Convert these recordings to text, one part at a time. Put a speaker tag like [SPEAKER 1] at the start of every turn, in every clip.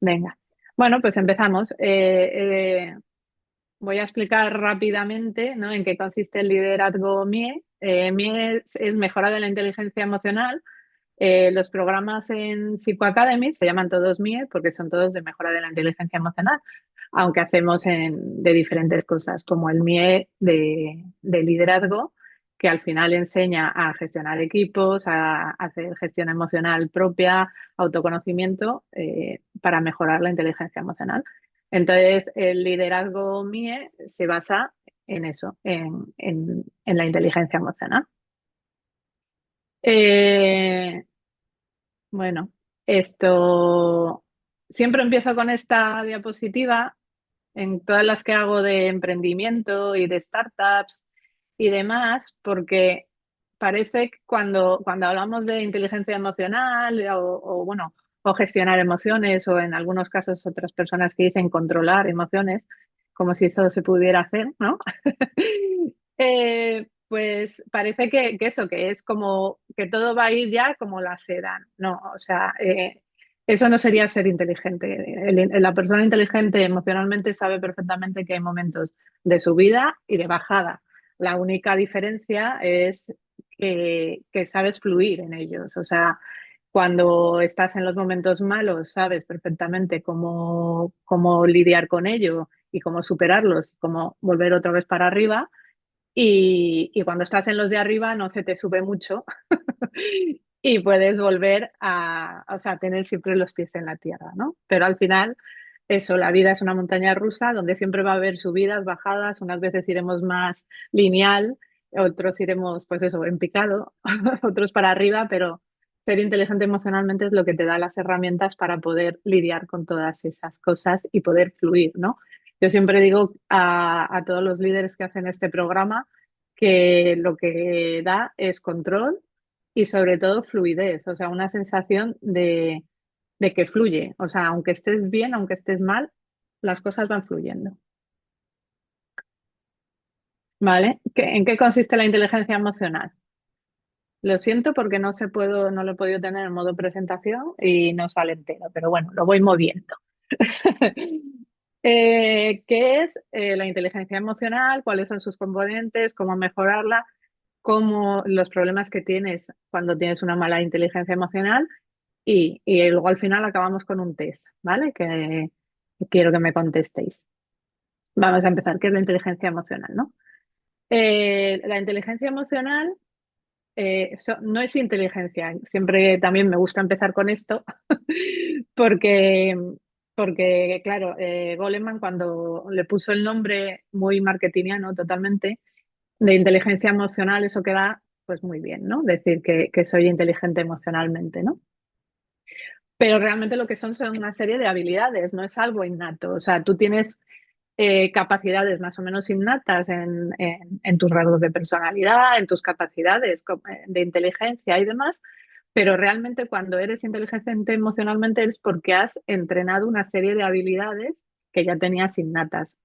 [SPEAKER 1] Venga. Bueno, pues empezamos. Voy a explicar rápidamente, ¿no?, en qué consiste el liderazgo MIE. MIE es mejora de la inteligencia emocional. Los programas en Psycho Academy se llaman todos MIE porque son todos de mejora de la inteligencia emocional, aunque hacemos de diferentes cosas, como el MIE de liderazgo, que al final enseña a gestionar equipos, a hacer gestión emocional propia, autoconocimiento, para mejorar la inteligencia emocional. Entonces, el liderazgo MIE se basa en eso, en la inteligencia emocional. Eh, bueno, esto siempre empiezo con esta diapositiva en todas las que hago de emprendimiento y de startups y demás, porque parece que cuando hablamos de inteligencia emocional bueno, o gestionar emociones, o en algunos casos otras personas que dicen controlar emociones, como si eso se pudiera hacer, ¿no? Pues parece que eso, que es como que todo va a ir ya como la seda. No, o sea, eso no sería ser inteligente. La persona inteligente emocionalmente sabe perfectamente que hay momentos de subida y de bajada. La única diferencia es que sabes fluir en ellos. O sea, cuando estás en los momentos malos, sabes perfectamente cómo lidiar con ello y cómo superarlos, cómo volver otra vez para arriba. Y cuando estás en los de arriba no se te sube mucho y puedes volver o sea, tener siempre los pies en la tierra, ¿no? Pero al final, eso, la vida es una montaña rusa donde siempre va a haber subidas, bajadas, unas veces iremos más lineal, otros iremos, pues eso, en picado, otros para arriba, pero ser inteligente emocionalmente es lo que te da las herramientas para poder lidiar con todas esas cosas y poder fluir, ¿no? Yo siempre digo a todos los líderes que hacen este programa que lo que da es control y sobre todo fluidez, o sea, una sensación de que fluye. O sea, aunque estés bien, aunque estés mal, las cosas van fluyendo. ¿Vale? ¿En qué consiste la inteligencia emocional? Lo siento porque no lo he podido tener en modo presentación y no sale entero, pero bueno, lo voy moviendo. ¿Qué es la inteligencia emocional? ¿Cuáles son sus componentes? ¿Cómo mejorarla? ¿Cómo los problemas que tienes cuando tienes una mala inteligencia emocional? Y luego al final acabamos con un test, ¿vale? Que quiero que me contestéis. Vamos a empezar. ¿Qué es la inteligencia emocional, no? La inteligencia emocional no es inteligencia. Siempre también me gusta empezar con esto porque, porque claro, Goleman cuando le puso el nombre muy marketingiano totalmente de inteligencia emocional, eso queda pues muy bien, ¿no? Decir que soy inteligente emocionalmente, ¿no? Pero realmente lo que son una serie de habilidades, no es algo innato. O sea, tú tienes capacidades más o menos innatas en tus rasgos de personalidad, en tus capacidades de inteligencia y demás, pero realmente cuando eres inteligente emocionalmente es porque has entrenado una serie de habilidades que ya tenías innatas.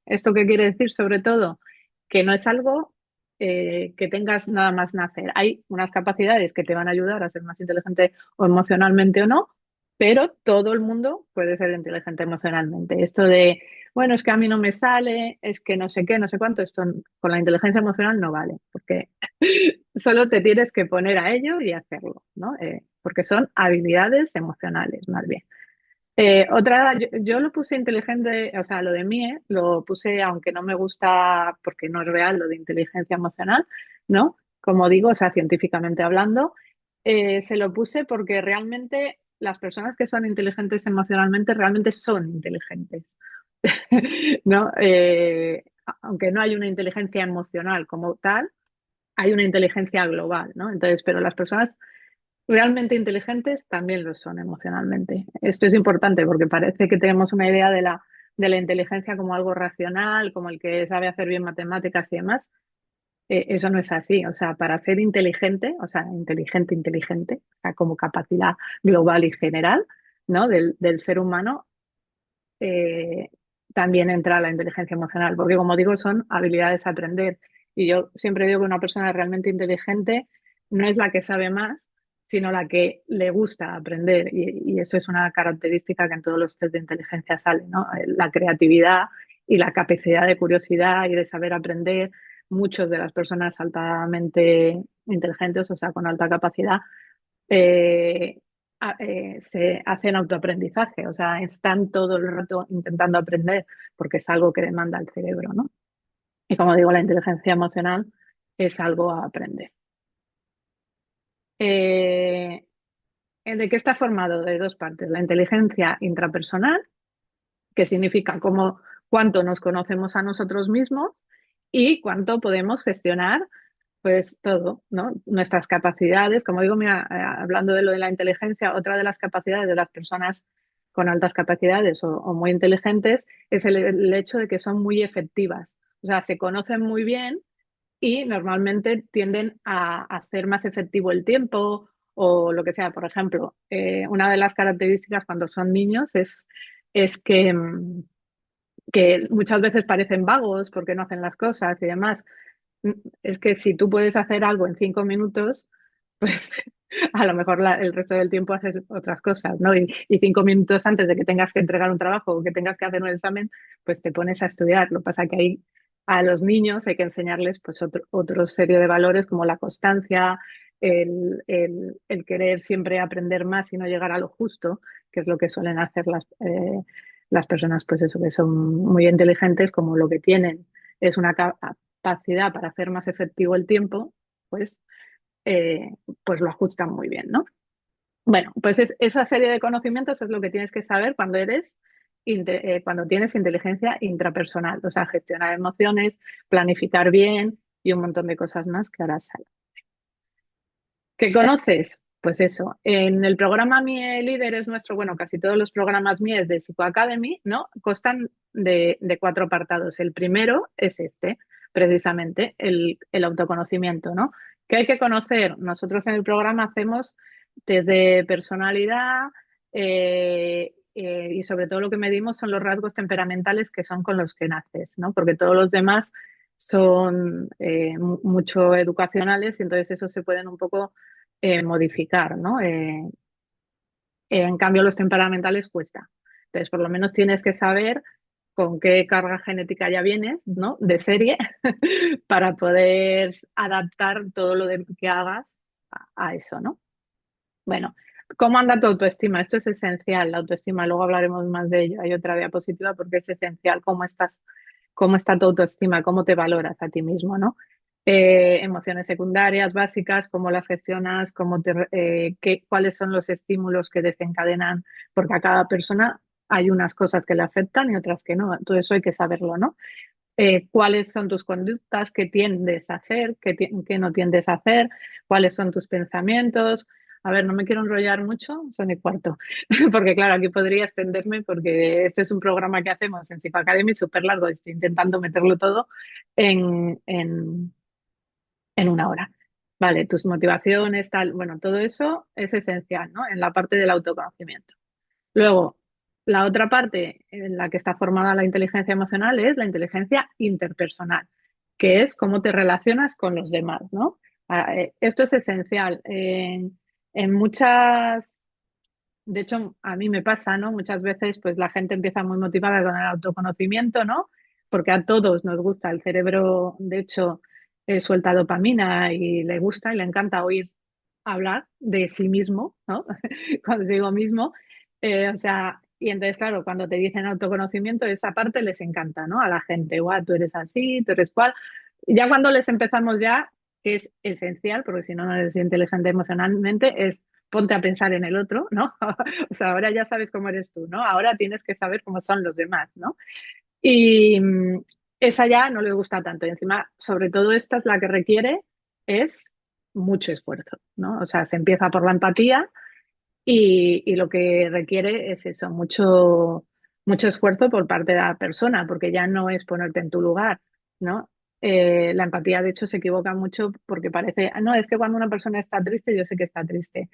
[SPEAKER 1] ¿Esto qué quiere decir? Sobre todo, que no es algo que tengas nada más nacer. Hay unas capacidades que te van a ayudar a ser más inteligente o emocionalmente o no, pero todo el mundo puede ser inteligente emocionalmente. Esto de, bueno, es que a mí no me sale, es que no sé qué, no sé cuánto, esto con la inteligencia emocional no vale, porque solo te tienes que poner a ello y hacerlo, ¿no? Porque son habilidades emocionales, más bien. Yo lo puse inteligente, o sea, lo de mí, lo puse, aunque no me gusta, porque no es real lo de inteligencia emocional, ¿no? Como digo, o sea, científicamente hablando, se lo puse porque realmente las personas que son inteligentes emocionalmente realmente son inteligentes, ¿no? Aunque no hay una inteligencia emocional como tal, hay una inteligencia global, ¿no? Entonces, pero las personas realmente inteligentes también lo son emocionalmente. Esto es importante porque parece que tenemos una idea de la inteligencia como algo racional, como el que sabe hacer bien matemáticas y demás. Eso no es así. O sea, para ser inteligente, o sea, inteligente, o sea, como capacidad global y general, ¿no? Del ser humano, eh, también entra la inteligencia emocional, porque como digo, son habilidades a aprender. Y yo siempre digo que una persona realmente inteligente no es la que sabe más, sino la que le gusta aprender. Y eso es una característica que en todos los test de inteligencia sale, ¿no? La creatividad y la capacidad de curiosidad y de saber aprender. Muchos de las personas altamente inteligentes, o sea, con alta capacidad, eh, se hacen autoaprendizaje, o sea, están todo el rato intentando aprender porque es algo que demanda el cerebro, ¿no? Y como digo, la inteligencia emocional es algo a aprender. Eh, ¿De qué está formado? De dos partes. La inteligencia intrapersonal, que significa cuánto nos conocemos a nosotros mismos y cuánto podemos gestionar pues todo, ¿no? Nuestras capacidades. Como digo, mira, hablando de lo de la inteligencia, otra de las capacidades de las personas con altas capacidades o muy inteligentes es el hecho de que son muy efectivas. O sea, se conocen muy bien y normalmente tienden a hacer más efectivo el tiempo o lo que sea. Por ejemplo, una de las características cuando son niños es que muchas veces parecen vagos porque no hacen las cosas y demás. Es que si tú puedes hacer algo en 5 minutos, pues a lo mejor el resto del tiempo haces otras cosas, ¿no? Y 5 minutos antes de que tengas que entregar un trabajo o que tengas que hacer un examen, pues te pones a estudiar. Lo que pasa que ahí a los niños hay que enseñarles pues otro serie de valores como la constancia, el querer siempre aprender más y no llegar a lo justo, que es lo que suelen hacer las personas, pues eso, que son muy inteligentes, como lo que tienen es una capacidad para hacer más efectivo el tiempo, pues, eh, pues lo ajustan muy bien, ¿no? Bueno, pues esa serie de conocimientos es lo que tienes que saber cuando tienes inteligencia intrapersonal, o sea, gestionar emociones, planificar bien y un montón de cosas más que ahora salen. ¿Qué conoces? Pues eso, en el programa MIE Líder es nuestro, bueno, casi todos los programas MIE de Psicoacademy, ¿no? Constan de 4 apartados. El primero es este, precisamente, el autoconocimiento, ¿no? ¿Qué hay que conocer? Nosotros en el programa hacemos desde personalidad y sobre todo lo que medimos son los rasgos temperamentales que son con los que naces, ¿no? Porque todos los demás son mucho educacionales y entonces eso se pueden un poco modificar, ¿no? En cambio, los temperamentales cuesta. Entonces, por lo menos tienes que saber con qué carga genética ya vienes, ¿no? De serie, para poder adaptar todo lo que hagas a eso, ¿no? Bueno, ¿cómo anda tu autoestima? Esto es esencial, la autoestima. Luego hablaremos más de ello. Hay otra diapositiva porque es esencial cómo está tu autoestima, cómo te valoras a ti mismo, ¿no? Emociones secundarias, básicas, cómo las gestionas, cuáles son los estímulos que desencadenan, porque a cada persona hay unas cosas que le afectan y otras que no. Todo eso hay que saberlo, ¿no? Cuáles son tus conductas, qué tiendes a hacer, qué no tiendes a hacer, cuáles son tus pensamientos. A ver, no me quiero enrollar mucho, son y cuarto, porque claro, aquí podría extenderme porque este es un programa que hacemos en Psico Academy súper largo, estoy intentando meterlo todo en, en, en una hora. Vale, tus motivaciones, tal, bueno, todo eso es esencial, ¿no? En la parte del autoconocimiento. Luego, la otra parte en la que está formada la inteligencia emocional es la inteligencia interpersonal, que es cómo te relacionas con los demás, ¿no? Esto es esencial. En muchas, de hecho, a mí me pasa, ¿no? Muchas veces, pues la gente empieza muy motivada con el autoconocimiento, ¿no? Porque a todos nos gusta, el cerebro, de hecho, suelta dopamina y le gusta y le encanta oír hablar de sí mismo, ¿no? Cuando digo mismo, o sea, y entonces, claro, cuando te dicen autoconocimiento, esa parte les encanta, ¿no? A la gente, guau, tú eres así, tú eres cual. Ya cuando les empezamos ya, que es esencial, porque si no, no eres inteligente emocionalmente, es ponte a pensar en el otro, ¿no? O sea, ahora ya sabes cómo eres tú, ¿no? Ahora tienes que saber cómo son los demás, ¿no? Y esa ya no le gusta tanto. Y encima, sobre todo esta es la que requiere es mucho esfuerzo, ¿no? O sea, se empieza por la empatía y lo que requiere es eso, mucho esfuerzo por parte de la persona, porque ya no es ponerte en tu lugar, ¿no? La empatía, de hecho, se equivoca mucho porque parece, no, es que cuando una persona está triste, yo sé que está triste.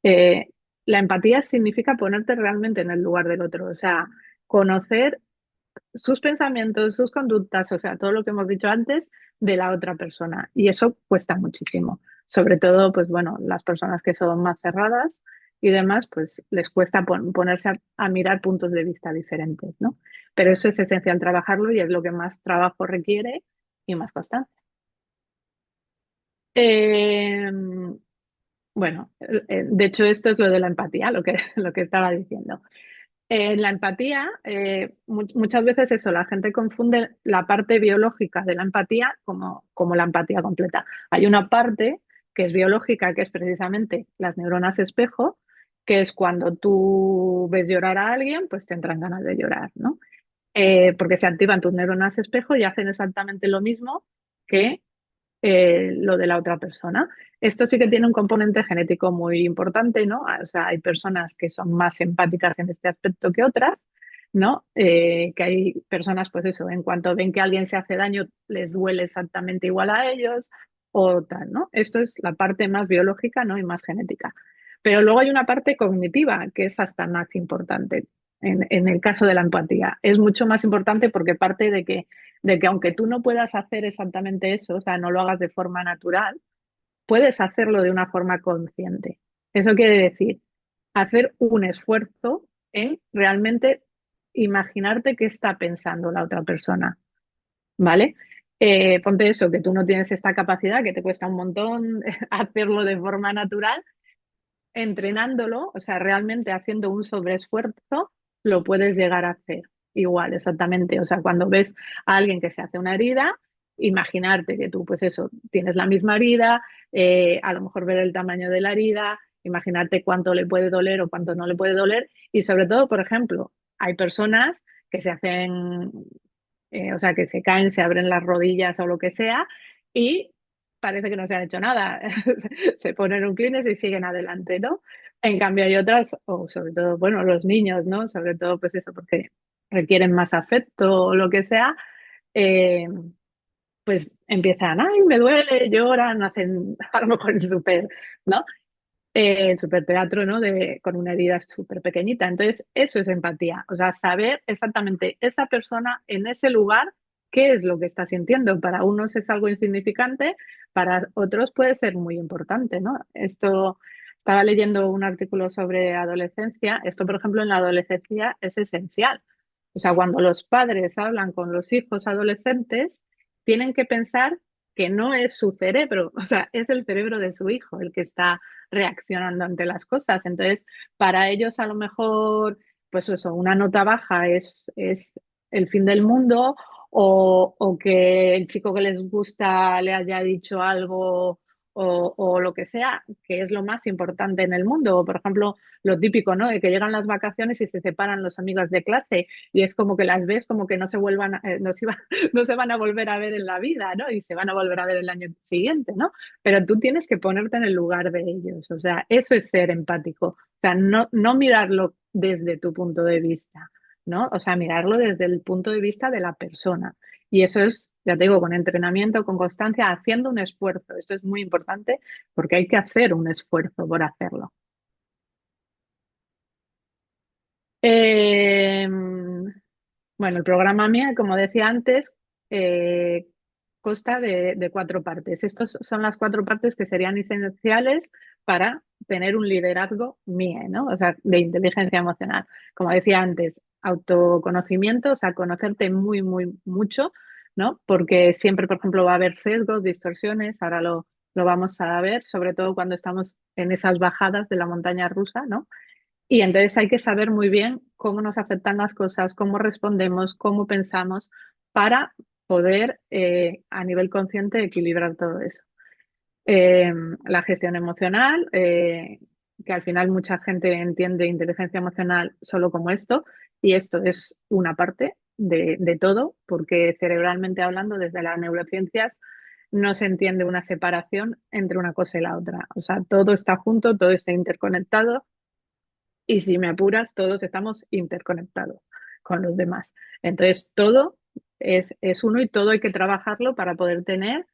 [SPEAKER 1] Eh, la empatía significa ponerte realmente en el lugar del otro, o sea, conocer sus pensamientos, sus conductas, o sea, todo lo que hemos dicho antes de la otra persona. Y eso cuesta muchísimo. Sobre todo, pues bueno, las personas que son más cerradas y demás, pues les cuesta ponerse a mirar puntos de vista diferentes, ¿no? Pero eso es esencial trabajarlo y es lo que más trabajo requiere y más constancia. Eh, bueno, de hecho esto es lo de la empatía, lo que estaba diciendo. La empatía, muchas veces eso, la gente confunde la parte biológica de la empatía como la empatía completa. Hay una parte que es biológica, que es precisamente las neuronas espejo, que es cuando tú ves llorar a alguien, pues te entran ganas de llorar, ¿no? Porque se activan tus neuronas espejo y hacen exactamente lo mismo que lo de la otra persona. Esto sí que tiene un componente genético muy importante, ¿no? O sea, hay personas que son más empáticas en este aspecto que otras, ¿no? Que hay personas, pues eso, en cuanto ven que alguien se hace daño, les duele exactamente igual a ellos o tal, ¿no? Esto es la parte más biológica, ¿no? Y más genética. Pero luego hay una parte cognitiva que es hasta más importante. En el caso de la empatía, es mucho más importante porque parte de que aunque tú no puedas hacer exactamente eso, o sea, no lo hagas de forma natural, puedes hacerlo de una forma consciente. Eso quiere decir hacer un esfuerzo en realmente imaginarte qué está pensando la otra persona, ¿vale? Ponte eso, que tú no tienes esta capacidad, que te cuesta un montón hacerlo de forma natural, entrenándolo, o sea, realmente haciendo un sobreesfuerzo, lo puedes llegar a hacer. Igual, exactamente. O sea, cuando ves a alguien que se hace una herida, imaginarte que tú, pues eso, tienes la misma herida, a lo mejor ver el tamaño de la herida, imaginarte cuánto le puede doler o cuánto no le puede doler. Y sobre todo, por ejemplo, hay personas que se hacen, o sea, que se caen, se abren las rodillas o lo que sea, y parece que no se han hecho nada. Se ponen un Kleenex y siguen adelante, ¿no? En cambio hay otras, o sobre todo, bueno, los niños, ¿no? Sobre todo, pues eso, porque requieren más afecto o lo que sea, eh, pues empiezan, ay, me duele, lloran, hacen a lo mejor el súper, ¿no? El superteatro, ¿no? Con una herida súper pequeñita. Entonces, eso es empatía. O sea, saber exactamente esa persona en ese lugar, qué es lo que está sintiendo. Para unos es algo insignificante, para otros puede ser muy importante, ¿no? Esto, estaba leyendo un artículo sobre adolescencia. Esto, por ejemplo, en la adolescencia es esencial. O sea, cuando los padres hablan con los hijos adolescentes, tienen que pensar que no es su cerebro, o sea, es el cerebro de su hijo el que está reaccionando ante las cosas. Entonces, para ellos a lo mejor, pues eso, una nota baja es el fin del mundo o que el chico que les gusta le haya dicho algo o lo que sea, que es lo más importante en el mundo. O, por ejemplo, lo típico, ¿no? De que llegan las vacaciones y se separan los amigos de clase y es como que las ves como que no se vuelvan, no se, no se van a volver a ver en la vida, ¿no? Y se van a volver a ver el año siguiente, ¿no? Pero tú tienes que ponerte en el lugar de ellos. O sea, eso es ser empático. O sea, no mirarlo desde tu punto de vista, ¿no? O sea, mirarlo desde el punto de vista de la persona. Y eso es, ya te digo, con entrenamiento, con constancia, haciendo un esfuerzo. Esto es muy importante porque hay que hacer un esfuerzo por hacerlo. Eh, bueno, el programa MIA, como decía antes, eh, consta de cuatro partes. Estas son las cuatro partes que serían esenciales para tener un liderazgo MIE, ¿no? O sea, de inteligencia emocional. Como decía antes, autoconocimiento, o sea, conocerte muy, muy mucho, ¿no? Porque siempre, por ejemplo, va a haber sesgos, distorsiones, ahora lo vamos a ver, sobre todo cuando estamos en esas bajadas de la montaña rusa, ¿no? Y entonces hay que saber muy bien cómo nos afectan las cosas, cómo respondemos, cómo pensamos para poder a nivel consciente equilibrar todo eso. La gestión emocional, que al final mucha gente entiende inteligencia emocional solo como esto, y esto es una parte de todo, porque cerebralmente hablando, desde las neurociencias, no se entiende una separación entre una cosa y la otra. O sea, todo está junto, todo está interconectado y si me apuras, todos estamos interconectados con los demás. Entonces, todo es uno y todo hay que trabajarlo para poder tener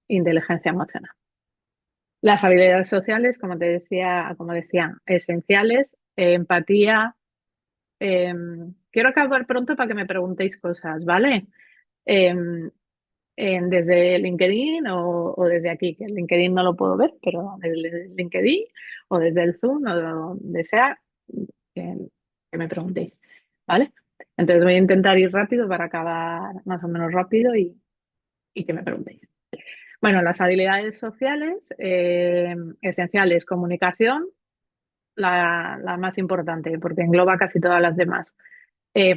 [SPEAKER 1] inteligencia emocional. Las habilidades sociales, como decía, esenciales, empatía. eh, Quiero acabar pronto para que me preguntéis cosas, ¿vale? Eh, desde LinkedIn o desde aquí, que el LinkedIn no lo puedo ver, pero desde el LinkedIn o desde el Zoom o donde sea que, que me preguntéis, ¿vale? Entonces voy a intentar ir rápido para acabar más o menos rápido y que me preguntéis. Bueno, las habilidades sociales esenciales, comunicación, la más importante, porque engloba casi todas las demás.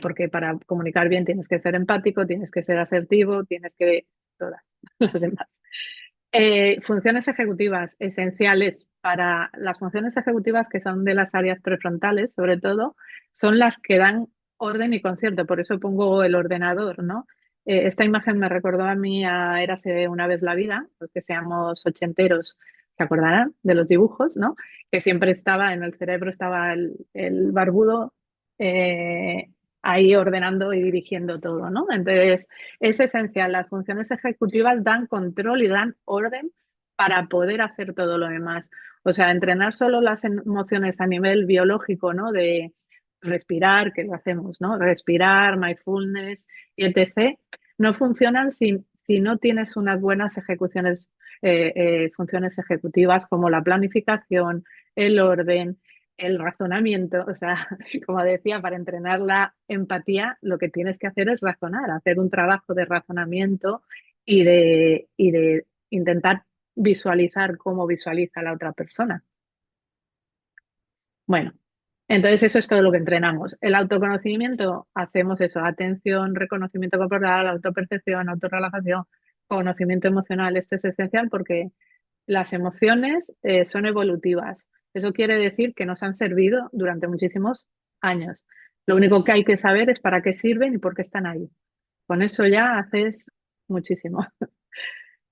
[SPEAKER 1] Porque para comunicar bien tienes que ser empático, tienes que ser asertivo, tienes que... todas las demás. Funciones ejecutivas esenciales para las funciones ejecutivas que son de las áreas prefrontales, sobre todo, son las que dan orden y concierto. Por eso pongo el ordenador, ¿no? Esta imagen me recordó a mí a Érase una vez la vida, los que seamos ochenteros se acordarán de los dibujos, ¿no? Que siempre estaba en el cerebro, estaba el barbudo eh, ahí ordenando y dirigiendo todo, ¿no? Entonces, es esencial. Las funciones ejecutivas dan control y dan orden para poder hacer todo lo demás. O sea, entrenar solo las emociones a nivel biológico, ¿no? De respirar, que lo hacemos, ¿no? Respirar, mindfulness y etc. No funcionan si no tienes unas buenas ejecuciones, funciones ejecutivas como la planificación, el orden, el razonamiento, o sea, como decía, para entrenar la empatía, lo que tienes que hacer es razonar, hacer un trabajo de razonamiento y de intentar visualizar cómo visualiza la otra persona. Bueno, entonces eso es todo lo que entrenamos. El autoconocimiento, hacemos eso, atención, reconocimiento corporal, autopercepción, autorrelajación, conocimiento emocional. Esto es esencial porque las emociones son evolutivas. Eso quiere decir que nos han servido durante muchísimos años. Lo único que hay que saber es para qué sirven y por qué están ahí. Con eso ya haces muchísimo,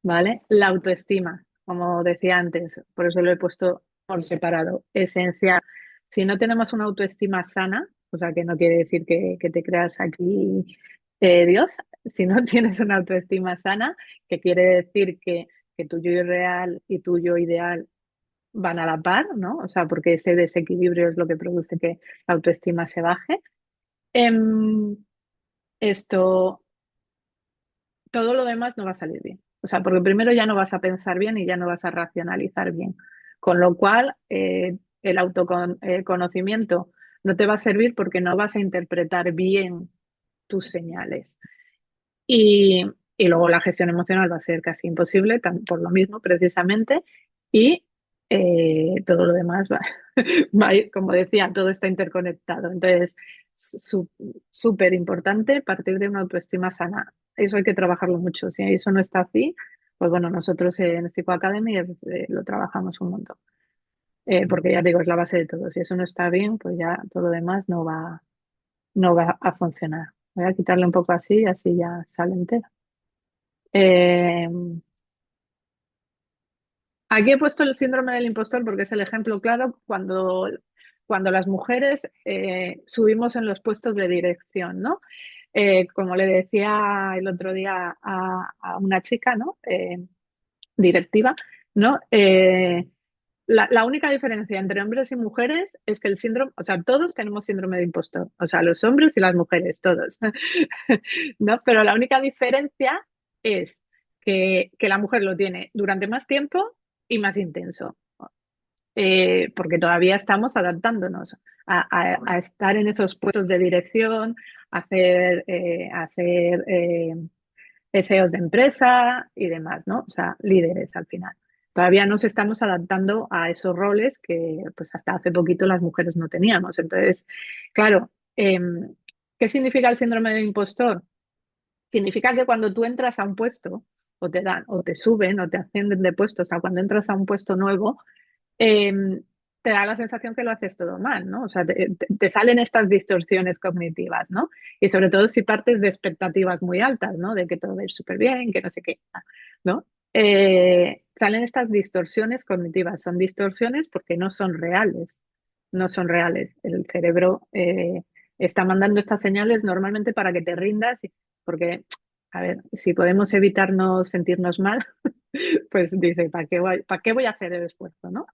[SPEAKER 1] ¿vale? La autoestima, como decía antes, por eso lo he puesto por separado, esencial. Si no tenemos una autoestima sana, o sea, que no quiere decir que te creas aquí Dios, si no tienes una autoestima sana, que quiere decir que tu yo real y tu yo ideal van a la par, ¿no? O sea, porque ese desequilibrio es lo que produce que la autoestima se baje. Em, esto, todo lo demás no va a salir bien. O sea, porque primero ya no vas a pensar bien y ya no vas a racionalizar bien. Con lo cual, el autoconocimiento no te va a servir porque no vas a interpretar bien tus señales. Y, y luego la gestión emocional va a ser casi imposible, por lo mismo, precisamente. Y todo lo demás va, va a ir, como decía, todo está interconectado. Entonces, súper importante partir de una autoestima sana. Eso hay que trabajarlo mucho. Si eso no está así, pues bueno, nosotros en Psicoacademy lo trabajamos un montón. Porque ya digo, es la base de todo. Si eso no está bien, pues ya todo lo demás no va a funcionar. Voy a quitarle un poco así, así ya sale entero. Eh, Aquí he puesto el síndrome del impostor porque es el ejemplo claro cuando las mujeres subimos en los puestos de dirección, ¿no? Como le decía el otro día a una chica, ¿no? Directiva, ¿no? La única diferencia entre hombres y mujeres es que el síndrome, o sea, todos tenemos síndrome de impostor, o sea, los hombres y las mujeres, todos, ¿no? Pero la única diferencia es que la mujer lo tiene durante más tiempo y más intenso, porque todavía estamos adaptándonos a estar en esos puestos de dirección, hacer CEOs de empresa y demás, ¿no? O sea, líderes al final. Todavía nos estamos adaptando a esos roles que pues hasta hace poquito las mujeres no teníamos. Entonces, claro, ¿qué significa el síndrome del impostor? Significa que cuando tú entras a un puesto o te dan o te suben o te ascienden de puesto, o sea, cuando entras a un puesto nuevo, eh, te da la sensación que lo haces todo mal, ¿no? O sea, te salen estas distorsiones cognitivas, ¿no? Y sobre todo si partes de expectativas muy altas, ¿no? De que todo va a ir súper bien, que no sé qué, ¿no? Salen estas distorsiones cognitivas. Son distorsiones porque no son reales. No son reales. El cerebro está mandando estas señales normalmente para que te rindas, porque, a ver, si podemos evitarnos sentirnos mal, pues dice, ¿para qué voy a hacer el esfuerzo, no?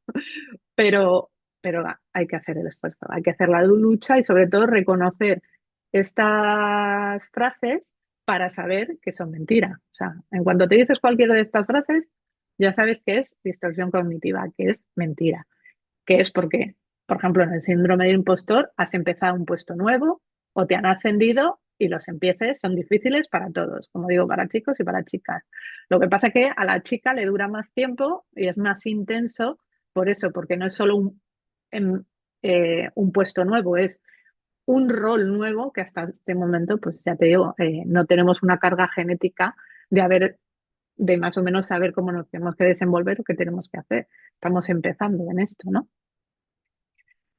[SPEAKER 1] Pero, pero hay que hacer el esfuerzo, hay que hacer la lucha y sobre todo reconocer estas frases para saber que son mentira. O sea, en cuanto te dices cualquiera de estas frases, ya sabes que es distorsión cognitiva, que es mentira, que es porque, por ejemplo, en el síndrome del impostor has empezado un puesto nuevo o te han ascendido y los empieces son difíciles para todos, como digo, para chicos y para chicas. Lo que pasa es que a la chica le dura más tiempo y es más intenso por eso, porque no es solo en- un puesto nuevo, es un rol nuevo que hasta este momento, pues ya te digo, no tenemos una carga genética de haber, de más o menos saber cómo nos tenemos que desenvolver o qué tenemos que hacer. Estamos empezando en esto, ¿no?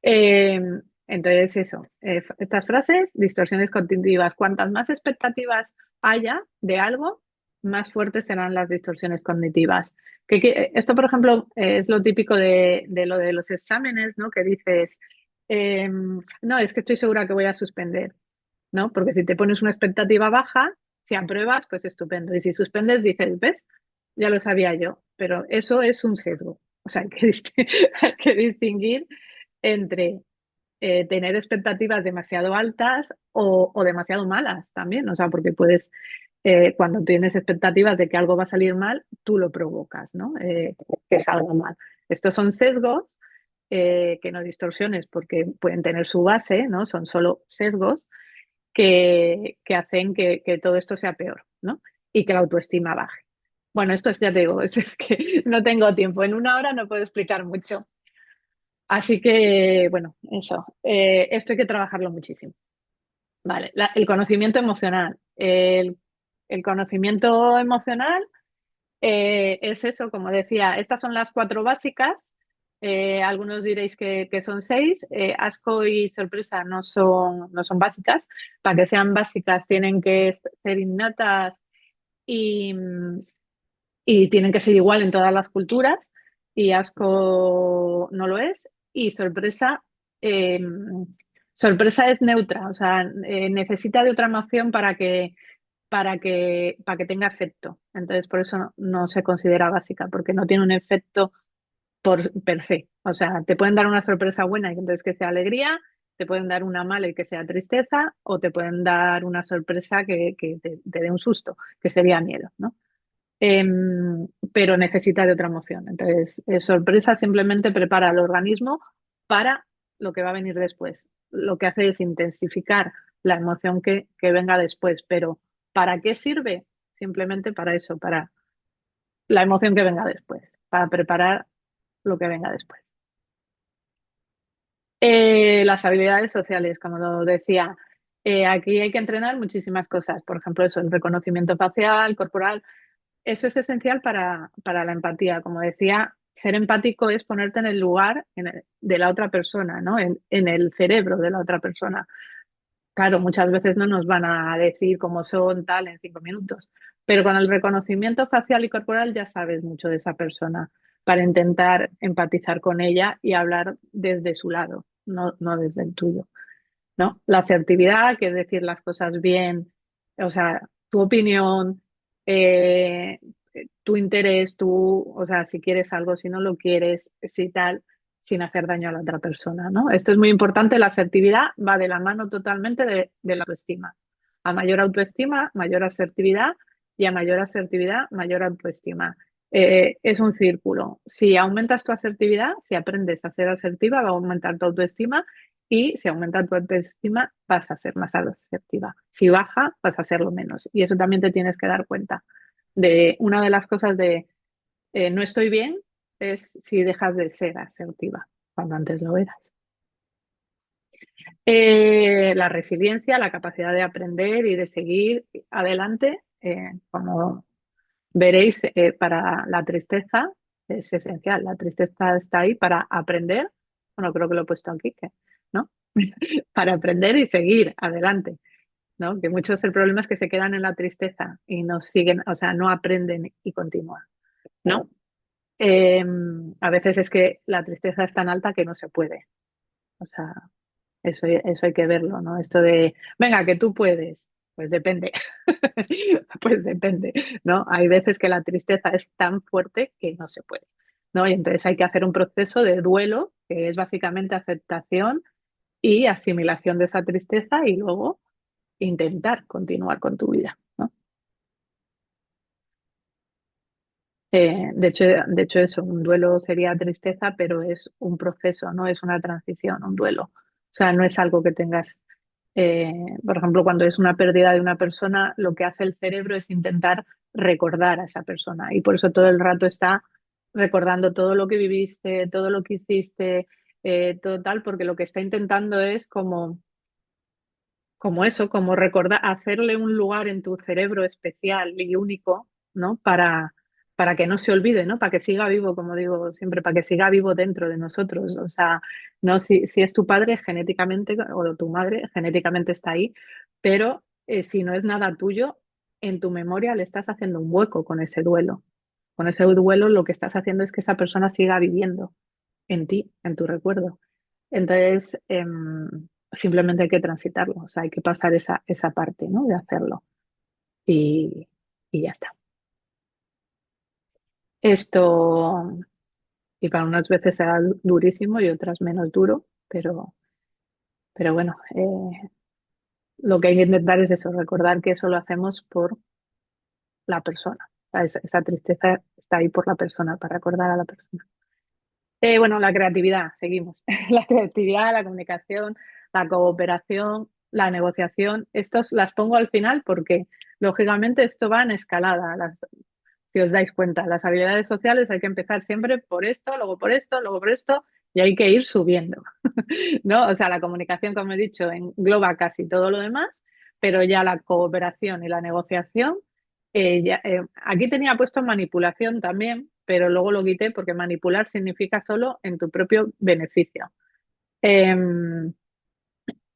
[SPEAKER 1] Eh, entonces, eso, estas frases, distorsiones cognitivas, cuantas más expectativas haya de algo, más fuertes serán las distorsiones cognitivas. Esto, por ejemplo, es lo típico de lo de los exámenes, ¿no? Que dices, no, es que estoy segura que voy a suspender, ¿no? Porque si te pones una expectativa baja, si apruebas, pues estupendo. Y si suspendes, dices, ¿ves? Ya lo sabía yo, pero eso es un sesgo. O sea, hay que distinguir entre tener expectativas demasiado altas o demasiado malas también. O sea, porque puedes, cuando tienes expectativas de que algo va a salir mal, tú lo provocas, ¿no? Que salga mal. Estos son sesgos, que no distorsiones, porque pueden tener su base, ¿no? Son solo sesgos que hacen que todo esto sea peor, ¿no? Y que la autoestima baje. Bueno, esto es, ya te digo, es que no tengo tiempo. En una hora no puedo explicar mucho. Así que, bueno, eso. Esto hay que trabajarlo muchísimo. Vale, el conocimiento emocional. El conocimiento emocional es eso, como decía, estas son las cuatro básicas. Algunos diréis que son seis. Asco y sorpresa no son básicas. Para que sean básicas tienen que ser innatas y, y tienen que ser igual en todas las culturas. Y asco no lo es. Y eh, sorpresa es neutra, o sea, necesita de otra emoción para que tenga efecto. Entonces, por eso no se considera básica, porque no tiene un efecto per se. O sea, te pueden dar una sorpresa buena y entonces que sea alegría, te pueden dar una mala y que sea tristeza, o te pueden dar una sorpresa que te dé un susto, que sería miedo, ¿no? Pero necesita de otra emoción. Entonces, sorpresa simplemente prepara al organismo para lo que va a venir después. Lo que hace es intensificar la emoción que venga después. Pero ¿para qué sirve? Simplemente para eso, para la emoción que venga después, para preparar lo que venga después. Las habilidades sociales, como lo decía, aquí hay que entrenar muchísimas cosas. Por ejemplo, eso, el reconocimiento facial, corporal. Eso es esencial para la empatía. Como decía, ser empático es ponerte en el lugar de la otra persona, ¿no? En el cerebro de la otra persona. Claro, muchas veces no nos van a decir cómo son tal en 5 minutos, pero con el reconocimiento facial y corporal ya sabes mucho de esa persona para intentar empatizar con ella y hablar desde su lado, no desde el tuyo, ¿no? La asertividad, que es decir las cosas bien, o sea, tu opinión, eh, tu interés, o sea, si quieres algo, si no lo quieres, si tal, sin hacer daño a la otra persona, ¿no? Esto es muy importante, la asertividad va de la mano totalmente de la autoestima. A mayor autoestima, mayor asertividad y a mayor asertividad, mayor autoestima. Es un círculo. Si aumentas tu asertividad, si aprendes a ser asertiva, va a aumentar tu autoestima y si aumenta tu autoestima, vas a ser más asertiva. Si baja, vas a hacerlo menos. Y eso también te tienes que dar cuenta. De una de las cosas de no estoy bien es si dejas de ser asertiva cuando antes lo eras. La resiliencia, la capacidad de aprender y de seguir adelante, como veréis, para la tristeza es esencial. La tristeza está ahí para aprender. Bueno, creo que lo he puesto aquí, ¿no? Para aprender y seguir adelante, ¿no? Que muchos el problema es que se quedan en la tristeza y no siguen, o sea, no aprenden y continúan, ¿no? Eh, a veces es que la tristeza es tan alta que no se puede. O sea, eso hay que verlo, ¿no? Esto de, venga, que tú puedes. Pues depende. Pues depende, ¿no? Hay veces que la tristeza es tan fuerte que no se puede, ¿no? Y entonces hay que hacer un proceso de duelo, que es básicamente aceptación y asimilación de esa tristeza y luego intentar continuar con tu vida, ¿no? De hecho eso, un duelo sería tristeza, pero es un proceso, no es una transición, un duelo. O sea, no es algo que tengas, por ejemplo, cuando es una pérdida de una persona, lo que hace el cerebro es intentar recordar a esa persona y por eso todo el rato está recordando todo lo que viviste, todo lo que hiciste, todo tal, porque lo que está intentando es como eso, como recordar, hacerle un lugar en tu cerebro especial y único, ¿no? Para que no se olvide, ¿no? Para que siga vivo, como digo siempre, para que siga vivo dentro de nosotros. O sea, no si es tu padre genéticamente o tu madre genéticamente está ahí, pero si no es nada tuyo, en tu memoria le estás haciendo un hueco con ese duelo. Con ese duelo lo que estás haciendo es que esa persona siga viviendo en ti, en tu recuerdo. Entonces, simplemente hay que transitarlo, o sea, hay que pasar esa parte, ¿no? De hacerlo y, y ya está. Esto, y para unas veces será durísimo y otras menos duro, pero bueno, lo que hay que intentar es eso, recordar que eso lo hacemos por la persona. O sea, esa tristeza está ahí por la persona, para recordar a la persona. Bueno, la creatividad, seguimos. La creatividad, la comunicación, la cooperación, la negociación. Estos las pongo al final porque, lógicamente, esto va en escalada. Si os dais cuenta, las habilidades sociales hay que empezar siempre por esto, luego por esto, luego por esto, y hay que ir subiendo, ¿no? O sea, la comunicación, como he dicho, engloba casi todo lo demás, pero ya la cooperación y la negociación, aquí tenía puesto manipulación también, pero luego lo quité porque manipular significa solo en tu propio beneficio. Em,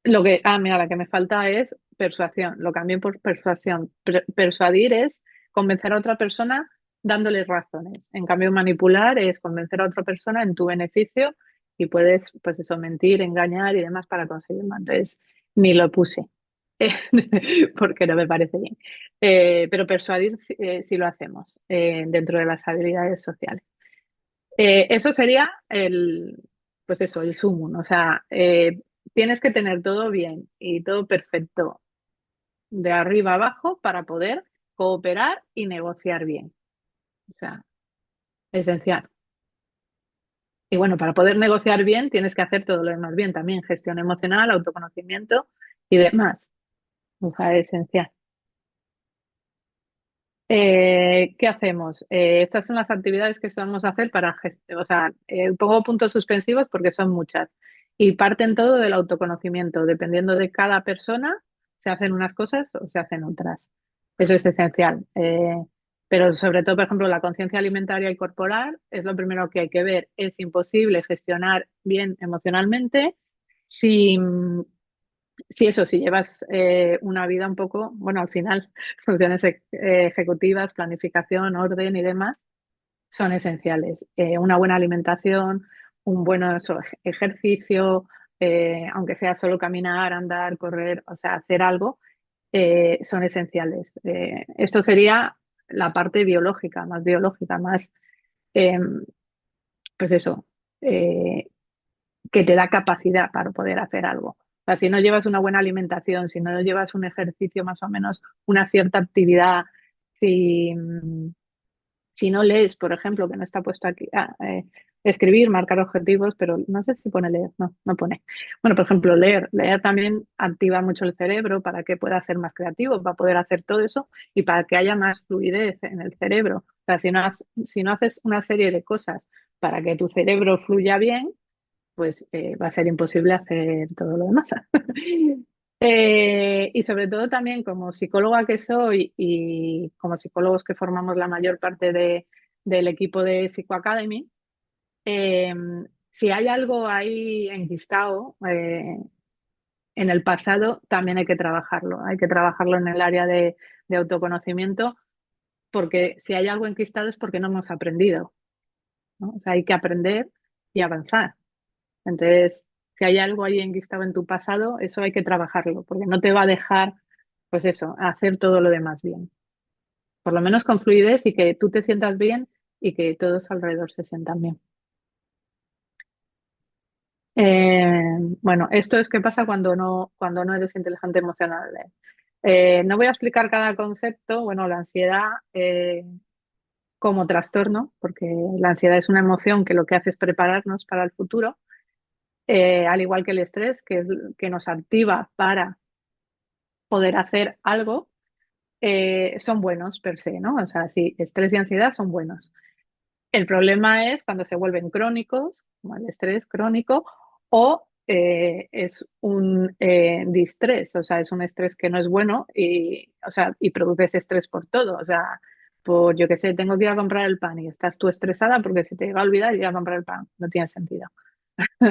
[SPEAKER 1] mira, la que me falta es persuasión. Lo cambié por persuasión. Persuadir es convencer a otra persona dándoles razones. En cambio, manipular es convencer a otra persona en tu beneficio y puedes, pues eso, mentir, engañar y demás para conseguirlo. Entonces, ni lo puse porque no me parece bien. Pero persuadir sí lo hacemos dentro de las habilidades sociales. Eso sería pues eso, el sumum. O sea, tienes que tener todo bien y todo perfecto de arriba abajo para poder cooperar y negociar bien. O sea, esencial. Y bueno, para poder negociar bien tienes que hacer todo lo demás bien también, gestión emocional, autoconocimiento y demás. O sea, es esencial. ¿Qué hacemos? Estas son las actividades que solemos hacer para gestionar, o sea, pongo puntos suspensivos porque son muchas y parten todo del autoconocimiento. Dependiendo de cada persona, se hacen unas cosas o se hacen otras. Eso es esencial. Pero sobre todo, por ejemplo, la conciencia alimentaria y corporal es lo primero que hay que ver. Es imposible gestionar bien emocionalmente si sí, eso, si llevas una vida un poco, bueno, al final funciones ejecutivas, planificación, orden y demás son esenciales. Una buena alimentación, un buen ejercicio, aunque sea solo caminar, andar, correr, o sea, hacer algo, son esenciales. Esto sería la parte biológica, más, eh, pues eso, eh, que te da capacidad para poder hacer algo. O sea, si no llevas una buena alimentación, si no llevas un ejercicio más o menos, una cierta actividad, si, si no lees, por ejemplo, que no está puesto aquí, escribir, marcar objetivos, pero no sé si pone leer, no, no pone. Bueno, por ejemplo, leer también activa mucho el cerebro para que pueda ser más creativo, para poder hacer todo eso y para que haya más fluidez en el cerebro. O sea, si no haces una serie de cosas para que tu cerebro fluya bien, pues va a ser imposible hacer todo lo demás. Y sobre todo también como psicóloga que soy y como psicólogos que formamos la mayor parte del equipo de Psycho Academy, eh, si hay algo ahí enquistado en el pasado, también hay que trabajarlo. Hay que trabajarlo en el área de autoconocimiento, porque si hay algo enquistado es porque no hemos aprendido, ¿no? O sea, hay que aprender y avanzar. Entonces, si hay algo ahí enquistado en tu pasado, eso hay que trabajarlo, porque no te va a dejar, pues eso, hacer todo lo demás bien. Por lo menos con fluidez y que tú te sientas bien y que todos alrededor se sientan bien. Bueno, esto es qué pasa cuando no eres inteligente emocional. No voy a explicar cada concepto. Bueno, la ansiedad. como trastorno, porque la ansiedad es una emoción que lo que hace es prepararnos para el futuro, al igual que el estrés, que nos activa para poder hacer algo, son buenos per se, ¿no? O sea, sí, estrés y ansiedad son buenos. El problema es cuando se vuelven crónicos, como el estrés crónico, o es un distrés, o sea, es un estrés que no es bueno y, o sea, y produces estrés por todo. O sea, por, yo qué sé, tengo que ir a comprar el pan y estás tú estresada porque se te va a olvidar ir a comprar el pan. No tiene sentido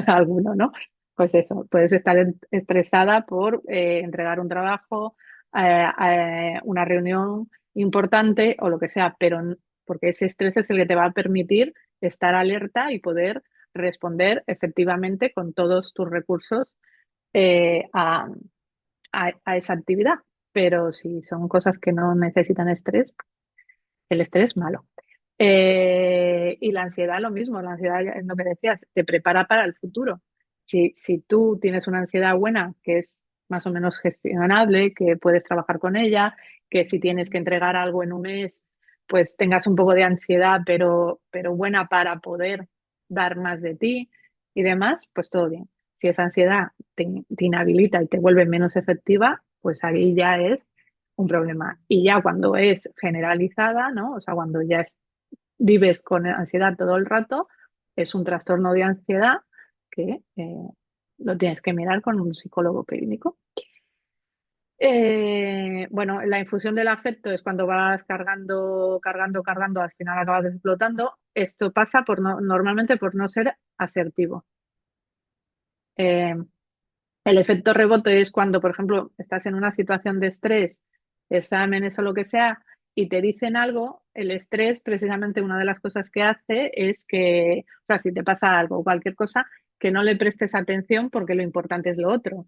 [SPEAKER 1] alguno, ¿no? Pues eso, puedes estar estresada por entregar un trabajo, una reunión importante o lo que sea, pero porque ese estrés es el que te va a permitir estar alerta y poder responder efectivamente con todos tus recursos eh, a, a esa actividad. Pero si son cosas que no necesitan estrés, el estrés es malo. Y la ansiedad lo mismo, la ansiedad es lo que decías, te prepara para el futuro. Si tú tienes una ansiedad buena, que es más o menos gestionable, que puedes trabajar con ella, que si tienes que entregar algo en un mes, pues tengas un poco de ansiedad, pero buena para poder dar más de ti y demás, pues todo bien. Si esa ansiedad te inhabilita y te vuelve menos efectiva, pues ahí ya es un problema. Y ya cuando es generalizada, ¿no? O sea, cuando ya vives con ansiedad todo el rato, es un trastorno de ansiedad que lo tienes que mirar con un psicólogo clínico. Bueno, la infusión del afecto es cuando vas cargando, al final acabas explotando. Esto pasa por normalmente por no ser asertivo. Eh, el efecto rebote es cuando, por ejemplo, estás en una situación de estrés, exámenes o lo que sea, y te dicen algo, el estrés, precisamente una de las cosas que hace es que, o sea, si te pasa algo o cualquier cosa, que no le prestes atención porque lo importante es lo otro.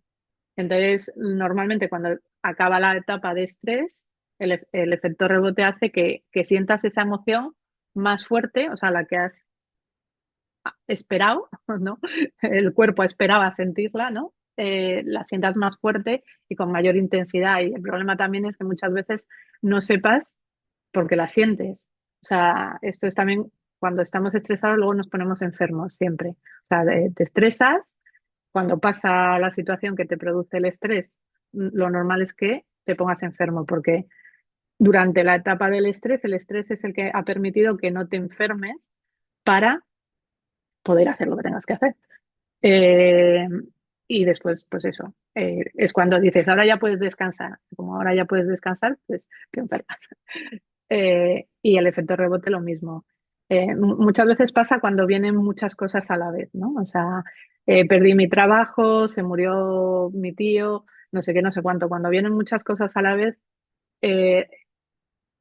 [SPEAKER 1] Entonces, normalmente cuando acaba la etapa de estrés, el efecto rebote hace que sientas esa emoción más fuerte, o sea, la que has esperado, ¿no? El cuerpo esperaba sentirla, ¿no? La sientas más fuerte y con mayor intensidad. Y el problema también es que muchas veces no sepas por qué la sientes. O sea, esto es también cuando estamos estresados, luego nos ponemos enfermos siempre. O sea, te estresas, cuando pasa la situación que te produce el estrés, lo normal es que te pongas enfermo porque durante la etapa del estrés, el estrés es el que ha permitido que no te enfermes para poder hacer lo que tengas que hacer. Eh, y después, pues eso, es cuando dices, ahora ya puedes descansar. Como ahora ya puedes descansar, pues te enfermas. Y el efecto rebote lo mismo. Muchas veces pasa cuando vienen muchas cosas a la vez, ¿no? O sea, perdí mi trabajo, se murió mi tío, no sé qué, no sé cuánto. Cuando vienen muchas cosas a la vez, eh,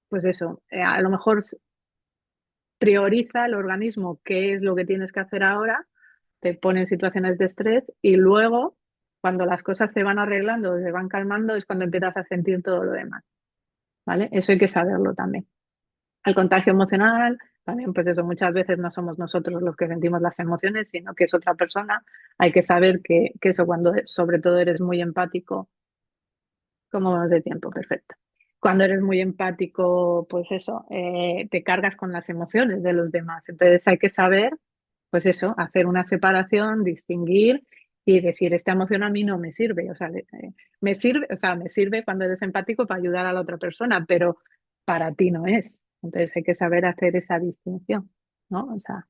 [SPEAKER 1] pues eso, a lo mejor prioriza el organismo qué es lo que tienes que hacer ahora, te pone en situaciones de estrés y luego, cuando las cosas se van arreglando, se van calmando, es cuando empiezas a sentir todo lo demás, ¿vale? Eso hay que saberlo también. El contagio emocional, también pues eso, muchas veces no somos nosotros los que sentimos las emociones, sino que es otra persona. Hay que saber que eso cuando sobre todo eres muy empático, como vamos de tiempo, perfecto. Cuando eres muy empático, pues eso, te cargas con las emociones de los demás. Entonces hay que saber, pues eso, hacer una separación, distinguir y decir, esta emoción a mí no me sirve. O sea, me sirve, o sea, me sirve cuando eres empático para ayudar a la otra persona, pero para ti no es. Entonces hay que saber hacer esa distinción, ¿no? O sea,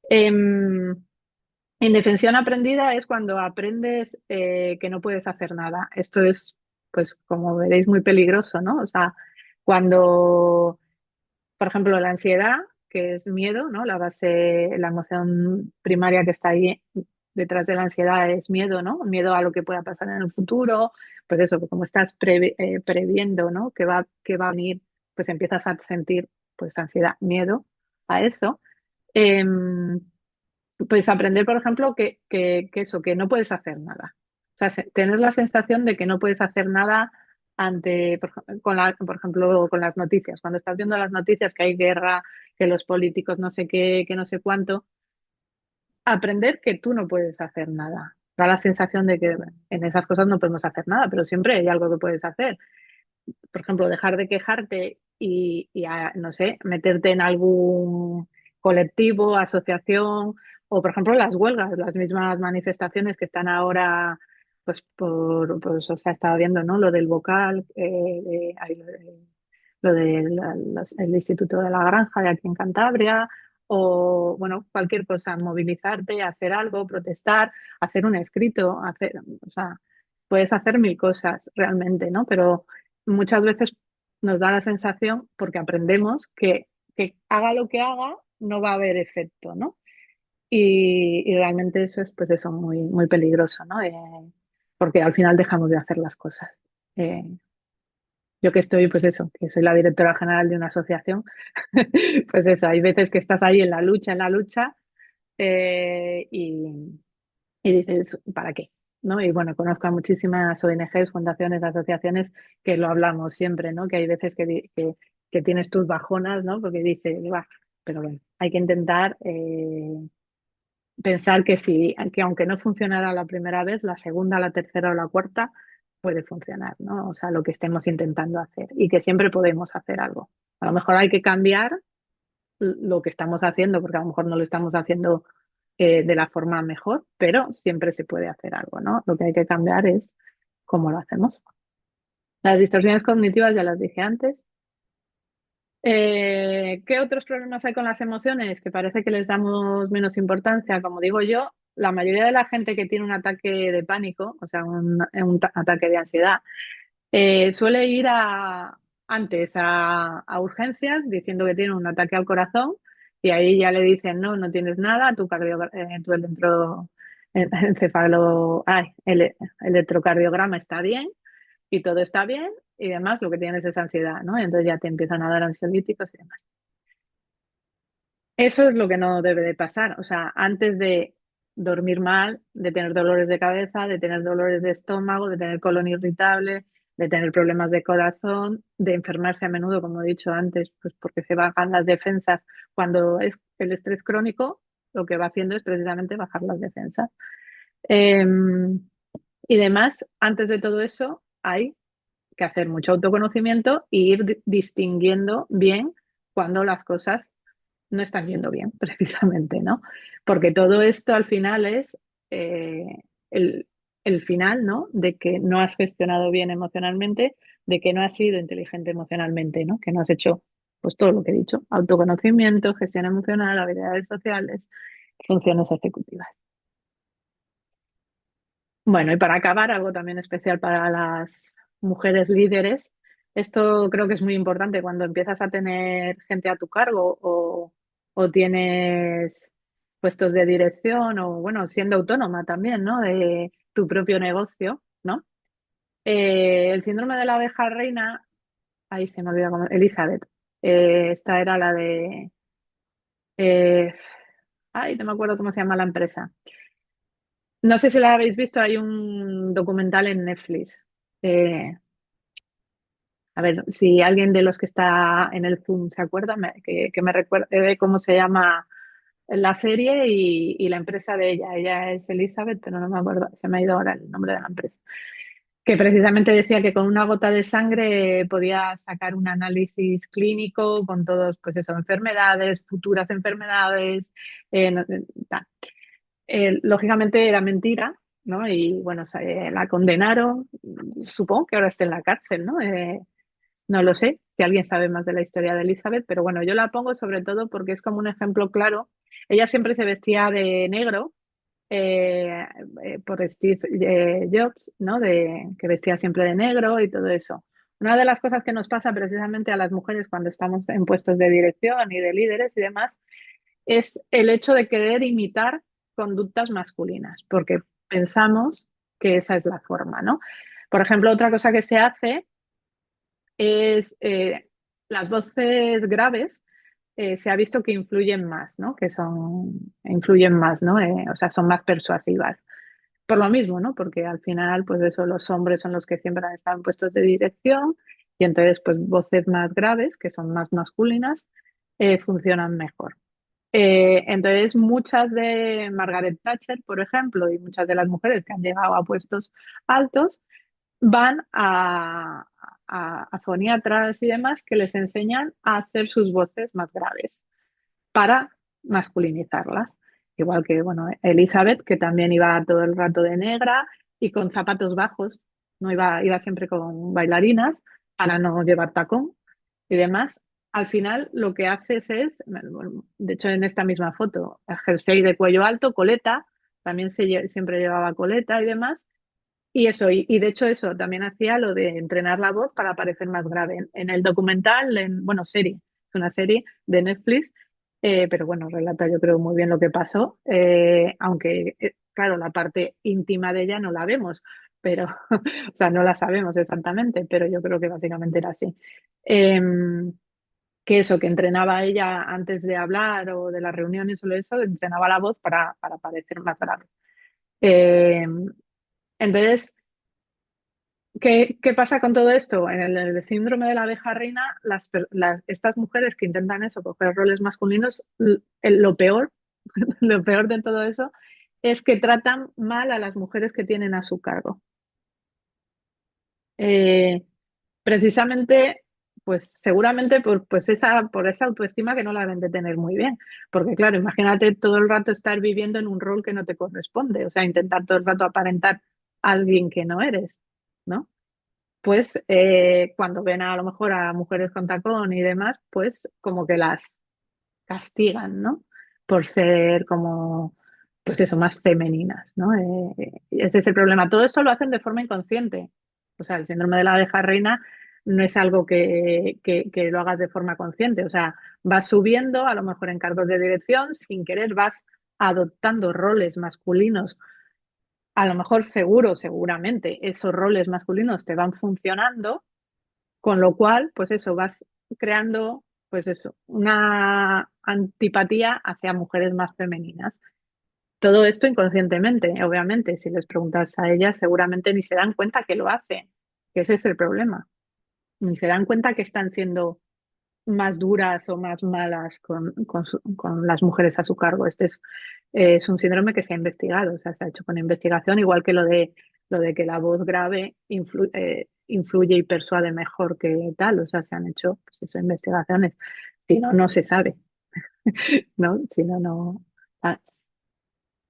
[SPEAKER 1] em, indefensión aprendida es cuando aprendes que no puedes hacer nada. Esto es, pues, como veréis, muy peligroso, ¿no? O sea, cuando, por ejemplo, la ansiedad, que es miedo, ¿no? La base, la emoción primaria que está ahí detrás de la ansiedad es miedo, ¿no? Miedo a lo que pueda pasar en el futuro. Pues eso, que como estás previendo, ¿no? Que va a venir, pues empiezas a sentir, pues, ansiedad, miedo a eso. Em, pues aprender, por ejemplo, que eso, que no puedes hacer nada. O sea, tener la sensación de que no puedes hacer nada ante, por ejemplo, con las noticias. Cuando estás viendo las noticias que hay guerra, que los políticos no sé qué, que no sé cuánto, aprender que tú no puedes hacer nada. Da la sensación de que en esas cosas no podemos hacer nada, pero siempre hay algo que puedes hacer. Por ejemplo, dejar de quejarte no sé, meterte en algún colectivo, asociación, o por ejemplo las huelgas, las mismas manifestaciones que están ahora, pues, o sea, estaba viendo, ¿no? Lo del vocal, lo del el Instituto de la Granja de aquí en Cantabria, o bueno, cualquier cosa, movilizarte, hacer algo, protestar, hacer un escrito, o sea, puedes hacer mil cosas realmente, ¿no? Pero muchas veces nos da la sensación, porque aprendemos que haga lo que haga, no va a haber efecto, ¿no? Y realmente eso es, pues eso, muy, muy peligroso, ¿no? Porque al final dejamos de hacer las cosas. Eh, yo que estoy, pues eso, que soy la directora general de una asociación, pues eso, hay veces que estás ahí en la lucha, eh, y, y dices, ¿para qué? ¿No? Y bueno, conozco a muchísimas ONGs, fundaciones, asociaciones que lo hablamos siempre, ¿no? Que hay veces que tienes tus bajonas, ¿no? Porque dices, va, pero bueno, hay que intentar pensar que sí, que aunque no funcionara la primera vez, la segunda, la tercera o la cuarta puede funcionar, ¿no? O sea, lo que estemos intentando hacer y que siempre podemos hacer algo. A lo mejor hay que cambiar lo que estamos haciendo, porque a lo mejor no lo estamos haciendo de la forma mejor, pero siempre se puede hacer algo, ¿no? Lo que hay que cambiar es cómo lo hacemos. Las distorsiones cognitivas ya las dije antes. ¿Qué otros problemas hay con las emociones? Que parece que les damos menos importancia. Como digo yo, la mayoría de la gente que tiene un ataque de pánico, o sea, un ataque de ansiedad, suele ir antes a urgencias diciendo que tiene un ataque al corazón y ahí ya le dicen, no, no tienes nada, tu electrocardiograma está bien y todo está bien y demás, lo que tienes es ansiedad, ¿no? Y entonces ya te empiezan a dar ansiolíticos y demás. Eso es lo que no debe de pasar. O sea, antes de dormir mal, de tener dolores de cabeza, de tener dolores de estómago, de tener colon irritable, de tener problemas de corazón, de enfermarse a menudo, como he dicho antes, pues porque se bajan las defensas. Cuando es el estrés crónico, lo que va haciendo es precisamente bajar las defensas. Eh, y demás, antes de todo eso, hay que hacer mucho autoconocimiento e ir distinguiendo bien cuando las cosas no están yendo bien, precisamente, ¿no? Porque todo esto al final es eh, el, el final, ¿no? De que no has gestionado bien emocionalmente, de que no has sido inteligente emocionalmente, ¿no? Que no has hecho, pues todo lo que he dicho, autoconocimiento, gestión emocional, habilidades sociales, funciones ejecutivas. Bueno, y para acabar, algo también especial para las mujeres líderes. Esto creo que es muy importante cuando empiezas a tener gente a tu cargo o tienes puestos de dirección o, bueno, siendo autónoma también, ¿no? De tu propio negocio, ¿no? El síndrome de la abeja reina, ahí se me olvida cómo, Elizabeth. Esta era la de, eh, ay, no me acuerdo cómo se llama la empresa. No sé si la habéis visto, hay un documental en Netflix. Eh, a ver, si alguien de los que está en el Zoom se acuerda, que me recuerde de cómo se llama la serie y la empresa de ella. Ella es Elizabeth, pero no me acuerdo, se me ha ido ahora el nombre de la empresa. Que precisamente decía que con una gota de sangre podía sacar un análisis clínico con todos, pues eso, enfermedades, futuras enfermedades, tal. Lógicamente era mentira, ¿no? Y bueno, la condenaron, supongo que ahora está en la cárcel, ¿no? No lo sé, si alguien sabe más de la historia de Elizabeth, pero bueno, yo la pongo sobre todo porque es como un ejemplo claro. Ella siempre se vestía de negro, eh, por Steve Jobs, ¿no? Que vestía siempre de negro y todo eso. Una de las cosas que nos pasa precisamente a las mujeres cuando estamos en puestos de dirección y de líderes y demás es el hecho de querer imitar conductas masculinas, porque pensamos que esa es la forma, ¿no? Por ejemplo, otra cosa que se hace es las voces graves. Se ha visto que influyen más, ¿no? Influyen más, ¿no? O sea, son más persuasivas. Por lo mismo, ¿no? Porque al final, pues eso, los hombres son los que siempre han estado en puestos de dirección y entonces, pues voces más graves, que son más masculinas, funcionan mejor. Entonces, muchas de Margaret Thatcher, por ejemplo, y muchas de las mujeres que han llegado a puestos altos, van a foniatras y demás que les enseñan a hacer sus voces más graves para masculinizarlas. Igual que, bueno, Elizabeth, que también iba todo el rato de negra y con zapatos bajos, no iba siempre con bailarinas para no llevar tacón y demás. Al final lo que haces es, bueno, de hecho en esta misma foto, el jersey de cuello alto, coleta, también siempre llevaba coleta y demás. Y eso, y de hecho eso, también hacía lo de entrenar la voz para parecer más grave. En el documental, bueno, serie, es una serie de Netflix, pero bueno, relata yo creo muy bien lo que pasó, aunque claro, la parte íntima de ella no la vemos, pero, o sea, no la sabemos exactamente, pero yo creo que básicamente era así. Que eso, que entrenaba ella antes de hablar o de las reuniones o eso, entrenaba la voz para parecer más grave. Eh, entonces, ¿qué pasa con todo esto? En el síndrome de la abeja reina, estas mujeres que intentan eso, coger roles masculinos, lo peor, lo peor de todo eso es que tratan mal a las mujeres que tienen a su cargo. Eh, precisamente, pues seguramente por esa autoestima que no la deben de tener muy bien. Porque claro, imagínate todo el rato estar viviendo en un rol que no te corresponde, o sea, intentar todo el rato aparentar a alguien que no eres, ¿no? Pues cuando ven a lo mejor a mujeres con tacón y demás, pues como que las castigan, ¿no? Por ser como, pues eso, más femeninas, ¿no? Ese es el problema. Todo esto lo hacen de forma inconsciente. O sea, el síndrome de la abeja reina no es algo que lo hagas de forma consciente. O sea, vas subiendo, a lo mejor en cargos de dirección, sin querer vas adoptando roles masculinos. A lo mejor seguramente, esos roles masculinos te van funcionando, con lo cual, pues eso, vas creando, pues eso, una antipatía hacia mujeres más femeninas. Todo esto inconscientemente, obviamente, si les preguntas a ellas, seguramente ni se dan cuenta que lo hacen, que ese es el problema. Ni se dan cuenta que están siendo más duras o más malas con las mujeres a su cargo. Es un síndrome que se ha investigado, o sea, se ha hecho con investigación, igual que lo de que la voz grave influye y persuade mejor que tal, o sea, se han hecho pues eso, investigaciones. Si no, no se sabe, ¿no? Si no, no. Ah.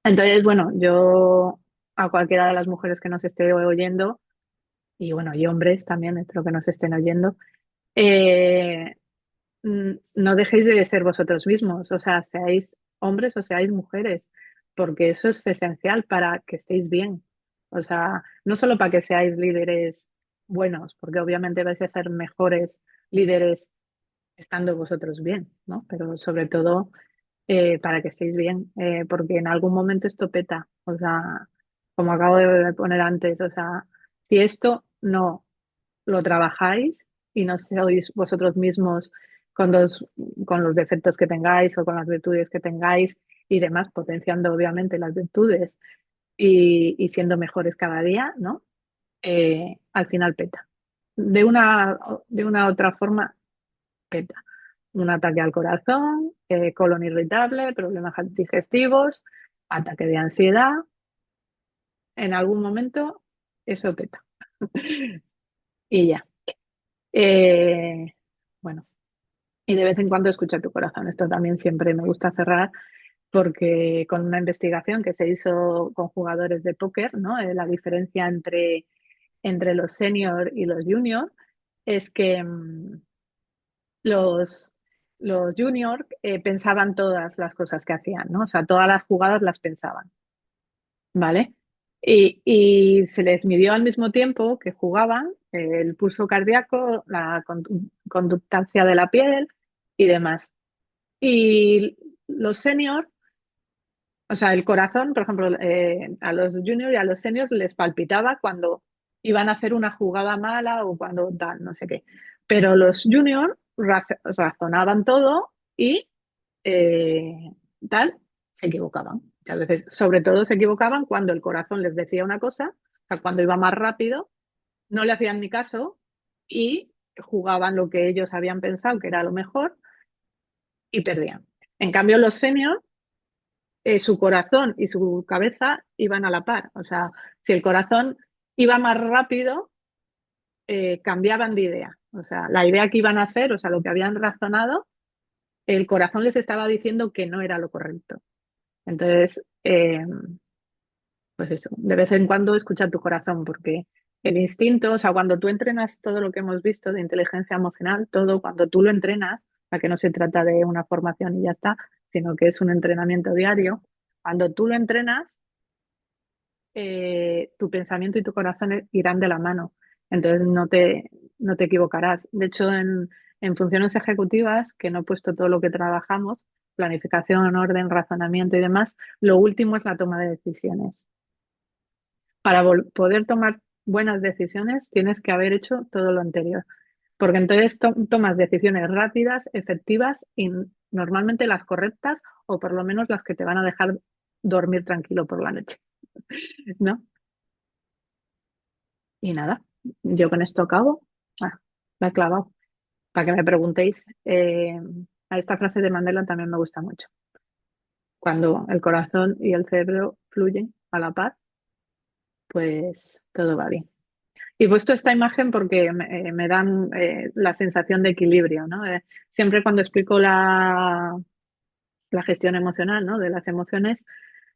[SPEAKER 1] Entonces, bueno, yo a cualquiera de las mujeres que nos esté oyendo, y bueno, y hombres también, espero que nos estén oyendo, eh, no dejéis de ser vosotros mismos, o sea, seáis hombres o seáis mujeres, porque eso es esencial para que estéis bien. O sea, no solo para que seáis líderes buenos, porque obviamente vais a ser mejores líderes estando vosotros bien, ¿no? Pero sobre todo para que estéis bien, porque en algún momento esto peta, o sea, como acabo de poner antes, o sea, si esto no lo trabajáis y no sois vosotros mismos con con los defectos que tengáis o con las virtudes que tengáis y demás, potenciando obviamente las virtudes y siendo mejores cada día, ¿no? Al final peta. De una otra forma, peta. Un ataque al corazón, colon irritable, problemas digestivos, ataque de ansiedad. En algún momento, eso peta. Y ya. Eh, bueno, y de vez en cuando escucha tu corazón. Esto también siempre me gusta cerrar porque con una investigación que se hizo con jugadores de póker, ¿no? La diferencia entre los senior y los junior es que los, los junior pensaban todas las cosas que hacían, ¿no? O sea, todas las jugadas las pensaban, ¿vale? Y se les midió al mismo tiempo que jugaban el pulso cardíaco, la conductancia de la piel y demás. Y los seniors, o sea, el corazón, por ejemplo, a los juniors y a los seniors les palpitaba cuando iban a hacer una jugada mala o cuando tal, no sé qué. Pero los juniors razonaban todo y eh, tal, se equivocaban. Muchas veces, sobre todo se equivocaban cuando el corazón les decía una cosa, o sea, cuando iba más rápido, no le hacían ni caso y jugaban lo que ellos habían pensado que era lo mejor y perdían. En cambio, los seniors su corazón y su cabeza iban a la par. O sea, si el corazón iba más rápido, cambiaban de idea. O sea, la idea que iban a hacer, o sea, lo que habían razonado, el corazón les estaba diciendo que no era lo correcto. Entonces, pues eso, de vez en cuando escucha tu corazón, porque el instinto, o sea, cuando tú entrenas todo lo que hemos visto de inteligencia emocional, todo, cuando tú lo entrenas, a que no se trata de una formación y ya está, sino que es un entrenamiento diario, cuando tú lo entrenas, tu pensamiento y tu corazón irán de la mano. Entonces no te equivocarás. De hecho, en funciones ejecutivas, que no he puesto todo lo que trabajamos, planificación, orden, razonamiento y demás, lo último es la toma de decisiones. Para poder tomar buenas decisiones, tienes que haber hecho todo lo anterior. Porque entonces tomas decisiones rápidas, efectivas y normalmente las correctas o por lo menos las que te van a dejar dormir tranquilo por la noche, ¿no? Y nada, yo con esto acabo. Ah, la he clavado. Para que me preguntéis, a esta frase de Mandela también me gusta mucho. Cuando el corazón y el cerebro fluyen a la par, pues todo va bien. Y he puesto esta imagen porque me dan la sensación de equilibrio, ¿no? Siempre cuando explico la gestión emocional, ¿no? De las emociones,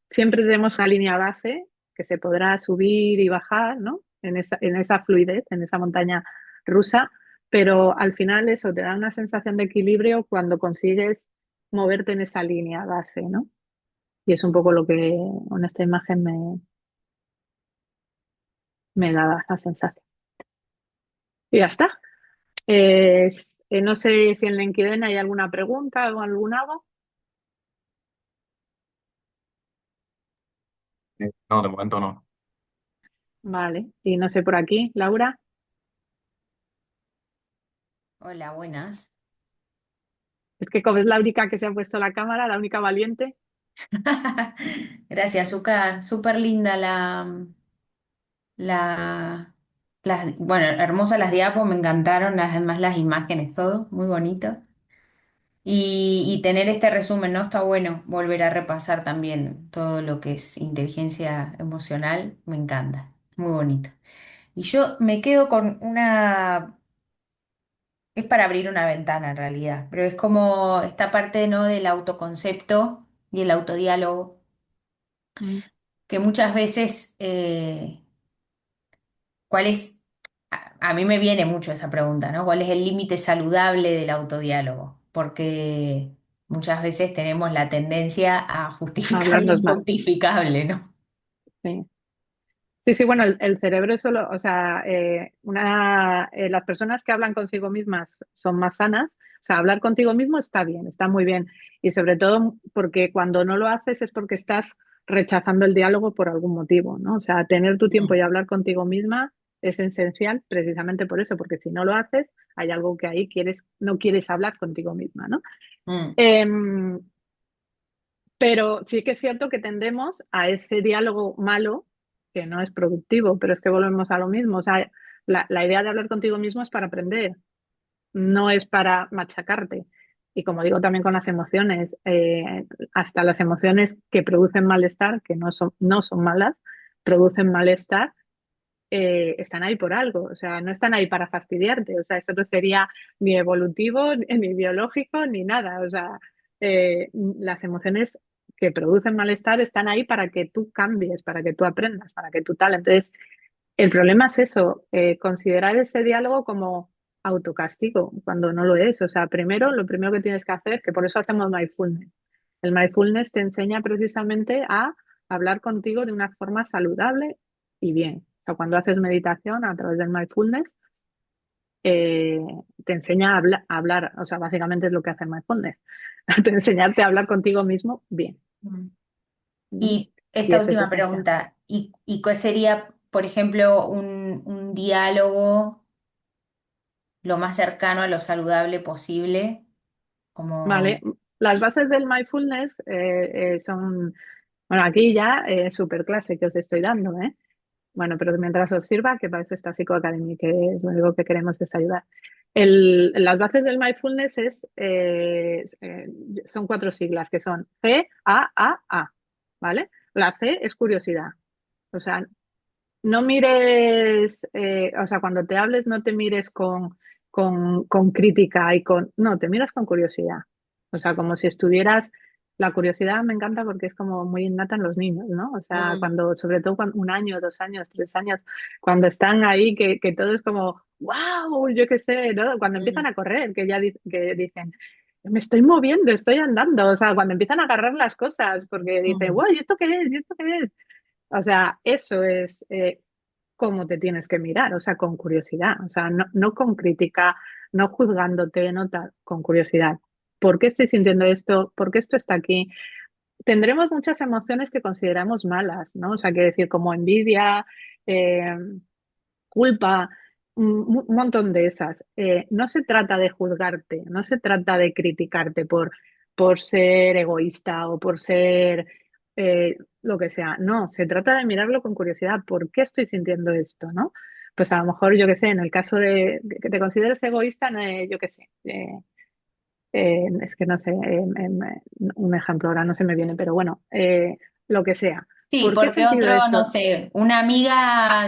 [SPEAKER 1] siempre tenemos una línea base que se podrá subir y bajar, ¿no? En esa fluidez, en esa montaña rusa, pero al final eso te da una sensación de equilibrio cuando consigues moverte en esa línea base, ¿no? Y es un poco lo que con esta imagen me da la sensación. Y ya está. Eh, no sé si en LinkedIn hay alguna pregunta o algún algo.
[SPEAKER 2] No, de momento no.
[SPEAKER 1] Vale. Y no sé por aquí, Laura.
[SPEAKER 3] Hola, buenas.
[SPEAKER 1] Es que como es la única que se ha puesto la cámara, la única valiente.
[SPEAKER 3] Gracias, Zuka. Súper linda bueno, hermosas las diapos, me encantaron, además las imágenes, todo, muy bonito. Y tener este resumen, ¿no? Está bueno volver a repasar también todo lo que es inteligencia emocional, me encanta, muy bonito. Y yo me quedo con es para abrir una ventana en realidad, pero es como esta parte, ¿no? Del autoconcepto y el autodiálogo
[SPEAKER 1] Mm.
[SPEAKER 3] que muchas veces, ¿cuál es? A mí me viene mucho esa pregunta, ¿no? ¿Cuál es el límite saludable del autodiálogo? Porque muchas veces tenemos la tendencia a justificar lo
[SPEAKER 1] Hablarnos mal.
[SPEAKER 3] injustificable, ¿no?
[SPEAKER 1] Sí. Sí, sí, bueno, el cerebro es solo, o sea, las personas que hablan consigo mismas son más sanas, o sea, hablar contigo mismo está bien, está muy bien, y sobre todo porque cuando no lo haces es porque estás rechazando el diálogo por algún motivo, ¿no? O sea, tener tu tiempo y
[SPEAKER 3] Mm,
[SPEAKER 1] hablar contigo misma es esencial precisamente por eso, porque si no lo haces, hay algo que ahí no quieres hablar contigo misma, ¿no?
[SPEAKER 3] mm,
[SPEAKER 1] Em, pero sí que es cierto que tendemos a ese diálogo malo, que no es productivo, pero es que volvemos a lo mismo. O sea, la idea de hablar contigo mismo es para aprender, no es para machacarte. Y como digo también con las emociones, hasta las emociones que producen malestar, que no son malas, producen malestar, están ahí por algo. O sea, no están ahí para fastidiarte. O sea, eso no sería ni evolutivo, ni biológico, ni nada. O sea, las emociones que producen malestar están ahí para que tú cambies, para que tú aprendas, para que tú tal. Entonces, el problema es eso, considerar ese diálogo como autocastigo, cuando no lo es. O sea, primero, lo primero que tienes que hacer, que por eso hacemos mindfulness. El mindfulness te enseña precisamente a hablar contigo de una forma saludable y bien. O sea, cuando haces meditación a través del mindfulness, eh, te enseña a hablar, o sea, básicamente es lo que hace el mindfulness, te enseñarte a hablar contigo mismo bien.
[SPEAKER 3] mm.
[SPEAKER 1] ¿Mm?
[SPEAKER 3] Y
[SPEAKER 1] Y
[SPEAKER 3] esta
[SPEAKER 1] eso es
[SPEAKER 3] última
[SPEAKER 1] esencial.
[SPEAKER 3] pregunta, ¿y cuál sería, por ejemplo, un diálogo lo más cercano a lo saludable posible?
[SPEAKER 1] Vale,
[SPEAKER 3] Como...
[SPEAKER 1] las bases del mindfulness son, bueno, aquí ya super clase que os estoy dando, ¿eh? Bueno, pero mientras os sirva, que para eso está Psicoacademy, que es lo único que queremos es ayudar. Las bases del mindfulness son cuatro siglas, que son C, A, A, A, ¿vale? La C es curiosidad. O sea, no mires, o sea, cuando te hables no te mires con crítica y no, te miras con curiosidad. O sea, como si estuvieras, la curiosidad me encanta porque es como muy innata en los niños, ¿no? O sea,
[SPEAKER 3] Mm,
[SPEAKER 1] cuando, sobre todo cuando 1 año, 2 años, 3 años, cuando están ahí, que todo es como, wow, yo qué sé, ¿no? Cuando empiezan
[SPEAKER 3] mm,
[SPEAKER 1] a correr, que ya que dicen, me estoy moviendo, estoy andando, o sea, cuando empiezan a agarrar las cosas, porque dicen,
[SPEAKER 3] mm,
[SPEAKER 1] wow, ¿y esto qué es? ¿Y esto qué es? O sea, eso es cómo te tienes que mirar, o sea, con curiosidad, o sea, no con crítica, no juzgándote, no tal, con curiosidad. ¿Por qué estoy sintiendo esto? ¿Por qué esto está aquí? Tendremos muchas emociones que consideramos malas, ¿no? O sea, que decir como envidia, eh, culpa, un montón de esas. No se trata de juzgarte, no se trata de criticarte por ser egoísta o por ser lo que sea. No, se trata de mirarlo con curiosidad. ¿Por qué estoy sintiendo esto, no? Pues a lo mejor, yo qué sé, en el caso de que te consideres egoísta, no, yo qué sé, es que no sé, un ejemplo ahora no se me viene, pero bueno, lo que sea.
[SPEAKER 3] Sí,
[SPEAKER 1] ¿Por qué he
[SPEAKER 3] porque
[SPEAKER 1] sentido
[SPEAKER 3] otro, no
[SPEAKER 1] esto?
[SPEAKER 3] sé, una amiga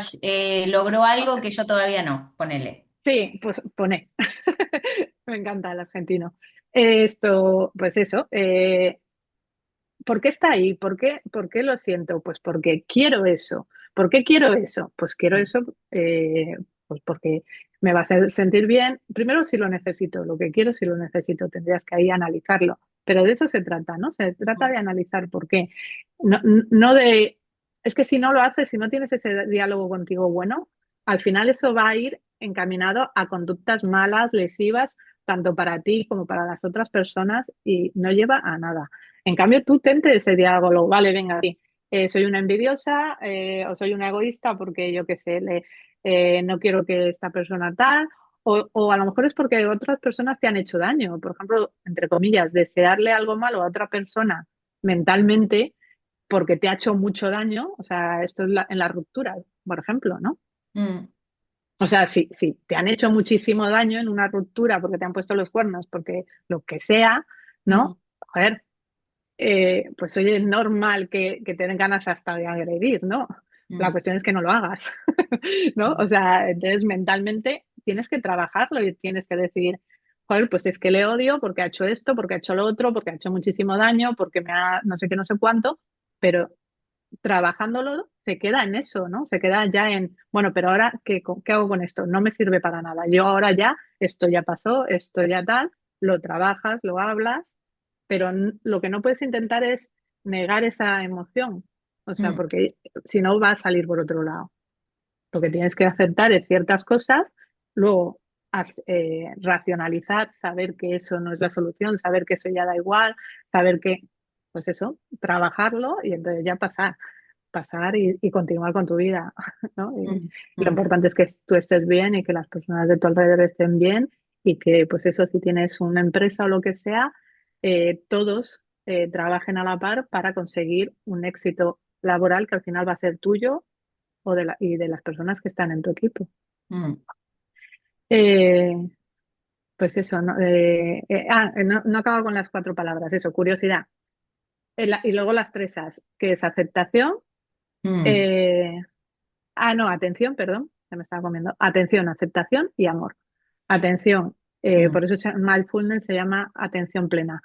[SPEAKER 3] logró algo que yo todavía no, ponele.
[SPEAKER 1] Sí, pues pone. Me encanta el argentino. Esto, pues eso. ¿Por qué está ahí? Por qué lo siento? Pues porque quiero eso. ¿Por qué quiero eso? Pues quiero eso, pues porque me va a hacer sentir bien. Primero, si lo necesito, lo que quiero, si lo necesito, tendrías que ahí analizarlo. Pero de eso se trata, ¿no? Se trata de analizar por qué. No, no de, es que si no lo haces, si no tienes ese diálogo contigo bueno, al final eso va a ir encaminado a conductas malas, lesivas, tanto para ti como para las otras personas y no lleva a nada. En cambio, tú tente ese diálogo, vale, venga, sí, soy una envidiosa o soy una egoísta porque yo qué sé, no quiero que esta persona tal, o a lo mejor es porque otras personas te han hecho daño. Por ejemplo, entre comillas, desearle algo malo a otra persona mentalmente porque te ha hecho mucho daño, o sea, esto es en la ruptura, por ejemplo, ¿no?
[SPEAKER 3] Mm,
[SPEAKER 1] O sea, si te han hecho muchísimo daño en una ruptura porque te han puesto los cuernos, porque lo que sea,
[SPEAKER 3] mm,
[SPEAKER 1] ¿no? Joder, pues oye, es normal que te den ganas hasta de agredir, ¿no? La
[SPEAKER 3] mm,
[SPEAKER 1] cuestión es que no lo hagas, ¿no? O sea, entonces mentalmente tienes que trabajarlo y tienes que decir, joder, pues es que le odio porque ha hecho esto, porque ha hecho lo otro, porque ha hecho muchísimo daño, porque me ha no sé qué, no sé cuánto, pero trabajándolo se queda en eso, ¿no? Se queda ya en, bueno, pero ahora, ¿qué hago con esto? No me sirve para nada. Yo ahora ya, esto ya pasó, esto ya tal, lo trabajas, lo hablas, pero lo que no puedes intentar es negar esa emoción, o sea,
[SPEAKER 3] mm,
[SPEAKER 1] porque si no va a salir por otro lado. Lo que tienes que aceptar es ciertas cosas, luego racionalizar, saber que eso no es la solución, saber que eso ya da igual, saber que, pues eso, trabajarlo y entonces ya pasar y continuar con tu vida, ¿no? Y
[SPEAKER 3] mm,
[SPEAKER 1] lo
[SPEAKER 3] mm,
[SPEAKER 1] importante es que tú estés bien y que las personas de tu alrededor estén bien y que, pues eso, si tienes una empresa o lo que sea, todos trabajen a la par para conseguir un éxito laboral que al final va a ser tuyo y de las personas que están en tu equipo.
[SPEAKER 3] mm.
[SPEAKER 1] Eh, pues eso, no, no acabo con las 4 palabras, eso, curiosidad. Y luego las 3 As, que es aceptación,
[SPEAKER 3] Mm,
[SPEAKER 1] eh, no, atención, perdón, se me estaba comiendo. Atención, aceptación y amor. Atención,
[SPEAKER 3] mm,
[SPEAKER 1] por eso mindfulness se llama atención plena.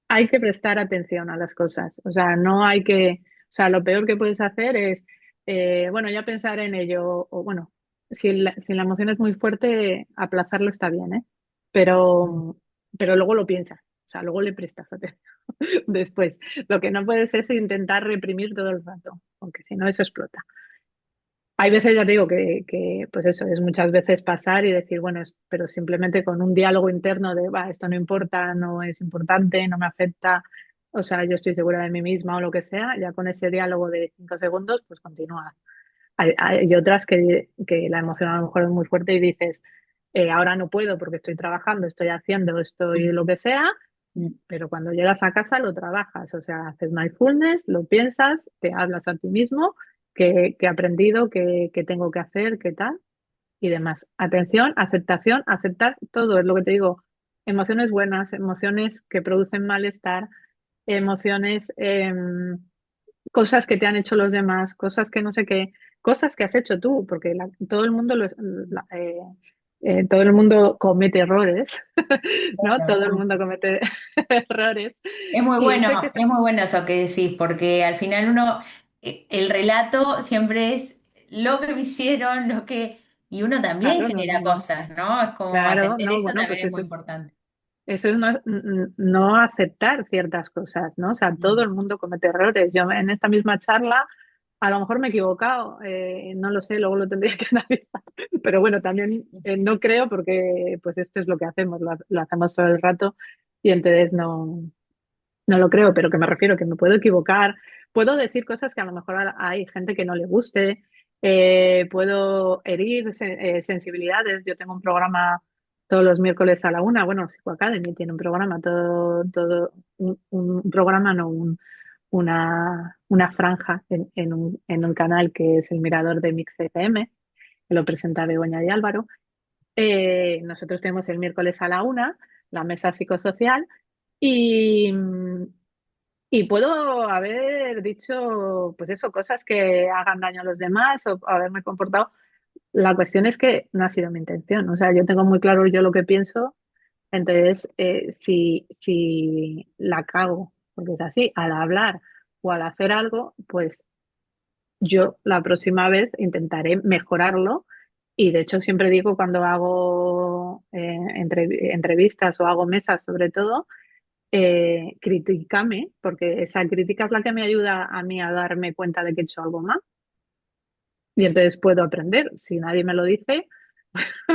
[SPEAKER 1] Hay que prestar atención a las cosas, o sea, no hay que, o sea, lo peor que puedes hacer es, bueno, ya pensar en ello, o bueno, si la emoción es muy fuerte, aplazarlo está bien, ¿eh?
[SPEAKER 3] mm,
[SPEAKER 1] Pero, pero luego lo piensas, o sea, luego le prestas atención después. Lo que no puedes es intentar reprimir todo el rato, porque si no, eso explota. Hay veces, ya te digo, pues eso, es muchas veces pasar y decir, bueno, pero simplemente con un diálogo interno de, va, esto no importa, no es importante, no me afecta, o sea, yo estoy segura de mí misma o lo que sea, ya con ese diálogo de 5 segundos, pues continúa. Hay otras que la emoción a lo mejor es muy fuerte y dices, ahora no puedo porque estoy trabajando, estoy haciendo, estoy
[SPEAKER 3] mm,
[SPEAKER 1] lo que sea,
[SPEAKER 3] mm,
[SPEAKER 1] pero cuando llegas a casa lo trabajas, o sea, haces mindfulness, lo piensas, te hablas a ti mismo, que he aprendido, que tengo que hacer, qué tal, y demás. Atención, aceptación, aceptar todo, es lo que te digo. Emociones buenas, emociones que producen malestar, emociones cosas que te han hecho los demás, cosas que no sé qué, cosas que has hecho tú, porque todo el mundo todo el mundo comete errores, ¿no? Todo el
[SPEAKER 3] Claro.
[SPEAKER 1] mundo comete errores. Y sé que
[SPEAKER 3] Es muy bueno eso que decís, porque al final el relato siempre es lo que me hicieron, y uno también
[SPEAKER 1] claro, no,
[SPEAKER 3] genera
[SPEAKER 1] no, no.
[SPEAKER 3] cosas, ¿no? Es como
[SPEAKER 1] Claro,
[SPEAKER 3] atender
[SPEAKER 1] no,
[SPEAKER 3] eso
[SPEAKER 1] bueno, pues
[SPEAKER 3] también es muy importante.
[SPEAKER 1] eso es no aceptar ciertas cosas, ¿no? O sea, todo
[SPEAKER 3] Mm.
[SPEAKER 1] el mundo comete errores. Yo en esta misma charla a lo mejor me he equivocado, no lo sé, luego lo tendría que analizar. Pero bueno, también no creo porque pues esto es lo que hacemos, lo hacemos todo el rato y entonces no lo creo, pero que me refiero que me puedo equivocar, puedo decir cosas que a lo mejor hay gente que no le guste, puedo herir sensibilidades. Yo tengo un programa todos los miércoles a la una, bueno, Psycho Academy tiene un programa, un programa, no, una franja en un canal que es el Mirador de Mix FM, que lo presenta Begoña y Álvaro. Nosotros tenemos el miércoles a la una, la mesa psicosocial, y, y puedo haber dicho, pues eso, cosas que hagan daño a los demás o haberme comportado. La cuestión es que no ha sido mi intención. O sea, yo tengo muy claro yo lo que pienso, entonces si la cago, porque es así, al hablar o al hacer algo, pues yo la próxima vez intentaré mejorarlo. Y de hecho siempre digo cuando hago entrevistas o hago mesas sobre todo, critícame, porque esa crítica es la que me ayuda a mí a darme cuenta de que he hecho algo mal y entonces puedo aprender. Si nadie me lo dice,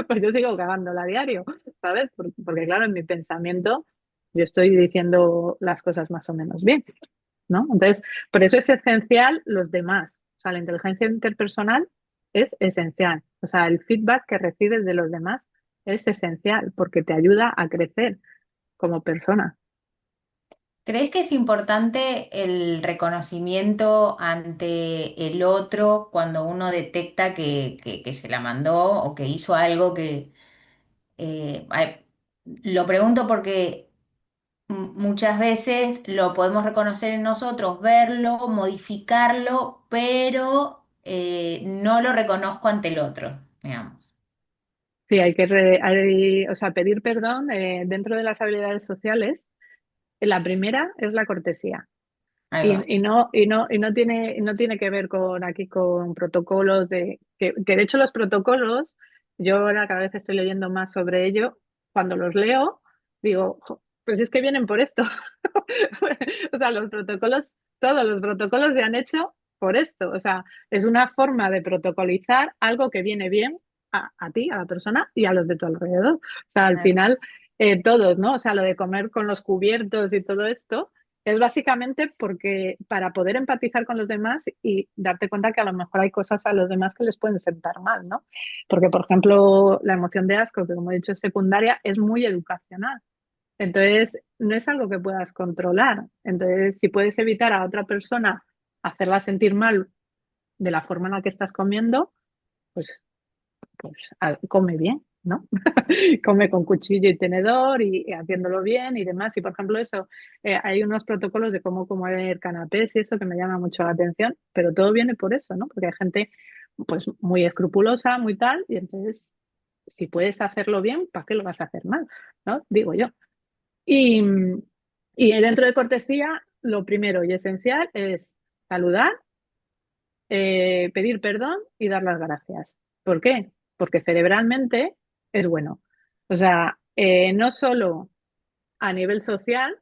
[SPEAKER 1] pues yo sigo cagándola a diario, ¿sabes? Porque claro, en mi pensamiento yo estoy diciendo las cosas más o menos bien, ¿no? Entonces, por eso es esencial los demás. O sea, la inteligencia interpersonal es esencial. O sea, el feedback que recibes de los demás es esencial porque te ayuda a crecer como persona.
[SPEAKER 3] ¿Crees que es importante el reconocimiento ante el otro cuando uno detecta que se la mandó o que hizo algo lo pregunto porque muchas veces lo podemos reconocer en nosotros, verlo, modificarlo, pero no lo reconozco ante el otro, digamos.
[SPEAKER 1] Sí, o sea, pedir perdón dentro de las habilidades sociales. La primera es la cortesía
[SPEAKER 3] Ahí va.
[SPEAKER 1] y no tiene que ver con aquí con protocolos que de hecho los protocolos, yo ahora cada vez estoy leyendo más sobre ello. Cuando los leo, digo, "Jo, pues es que vienen por esto". O sea, todos los protocolos se han hecho por esto. O sea, es una forma de protocolizar algo que viene bien a ti, a la persona y a los de tu alrededor. O sea, al
[SPEAKER 3] Ahí va.
[SPEAKER 1] final, todos, ¿no? O sea, lo de comer con los cubiertos y todo esto es básicamente porque para poder empatizar con los demás y darte cuenta que a lo mejor hay cosas a los demás que les pueden sentar mal, ¿no? Porque, por ejemplo, la emoción de asco, que como he dicho es secundaria, es muy educacional. Entonces, no es algo que puedas controlar. Entonces, si puedes evitar a otra persona hacerla sentir mal de la forma en la que estás comiendo, pues, come bien, ¿no? Come con cuchillo y tenedor y haciéndolo bien y demás. Y por ejemplo, eso, hay unos protocolos de cómo comer canapés y eso que me llama mucho la atención, pero todo viene por eso, ¿no? Porque hay gente pues muy escrupulosa, muy tal, y entonces, si puedes hacerlo bien, ¿para qué lo vas a hacer mal? ¿No? Digo yo. Y, y dentro de cortesía, lo primero y esencial es saludar, pedir perdón y dar las gracias. ¿Por qué? Porque cerebralmente es bueno. O sea, no solo a nivel social,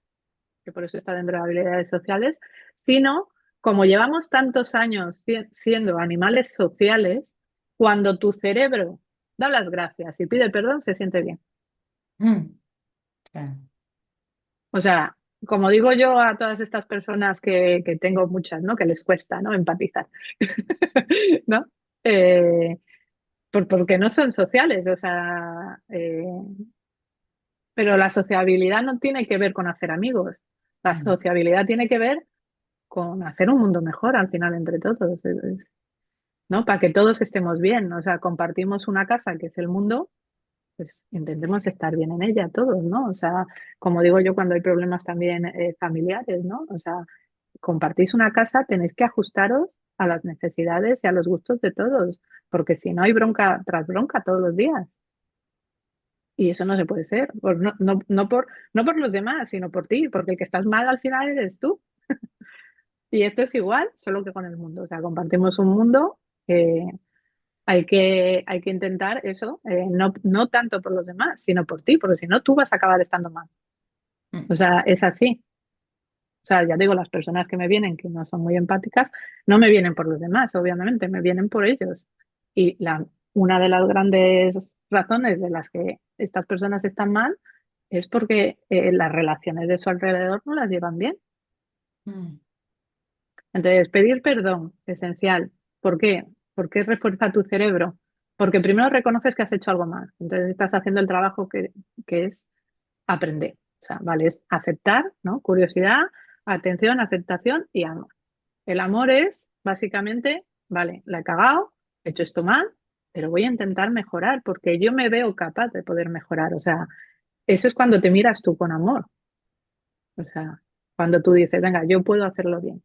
[SPEAKER 1] que por eso está dentro de habilidades sociales, sino como llevamos tantos años siendo animales sociales, cuando tu cerebro da las gracias y pide perdón, se siente bien.
[SPEAKER 3] Mm, claro.
[SPEAKER 1] O sea, como digo yo a todas estas personas que tengo muchas, ¿no? Que les cuesta, ¿no? Empatizar, ¿no? Eh, porque no son sociales, o sea, pero la sociabilidad no tiene que ver con hacer amigos. La
[SPEAKER 3] Mm.
[SPEAKER 1] sociabilidad tiene que ver con hacer un mundo mejor al final entre todos, ¿no? Para que todos estemos bien. O sea, compartimos una casa que es el mundo, pues intentemos estar bien en ella todos, ¿no? O sea, como digo yo cuando hay problemas también familiares, ¿no? O sea, compartís una casa, tenéis que ajustaros a las necesidades y a los gustos de todos, porque si no hay bronca tras bronca todos los días. Y eso no se puede ser, no por los demás, sino por ti, porque el que estás mal al final eres tú. Y esto es igual, solo que con el mundo. O sea, compartimos un mundo que hay que intentar eso, no tanto por los demás, sino por ti, porque si no, tú vas a acabar estando mal.
[SPEAKER 3] Mm.
[SPEAKER 1] O sea, es así. O sea, ya digo, las personas que me vienen, que no son muy empáticas, no me vienen por los demás, obviamente, me vienen por ellos. Y una de las grandes razones de las que estas personas están mal es porque las relaciones de su alrededor no las llevan bien.
[SPEAKER 3] Mm.
[SPEAKER 1] Entonces, pedir perdón, esencial. ¿Por qué? Porque refuerza tu cerebro. Porque primero reconoces que has hecho algo mal. Entonces, estás haciendo el trabajo que es aprender. O sea, vale, es aceptar, ¿no? Curiosidad, atención, aceptación y amor. El amor es básicamente, vale, la he cagado, he hecho esto mal, pero voy a intentar mejorar porque yo me veo capaz de poder mejorar. O sea, eso es cuando te miras tú con amor. O sea, cuando tú dices, venga, yo puedo hacerlo bien.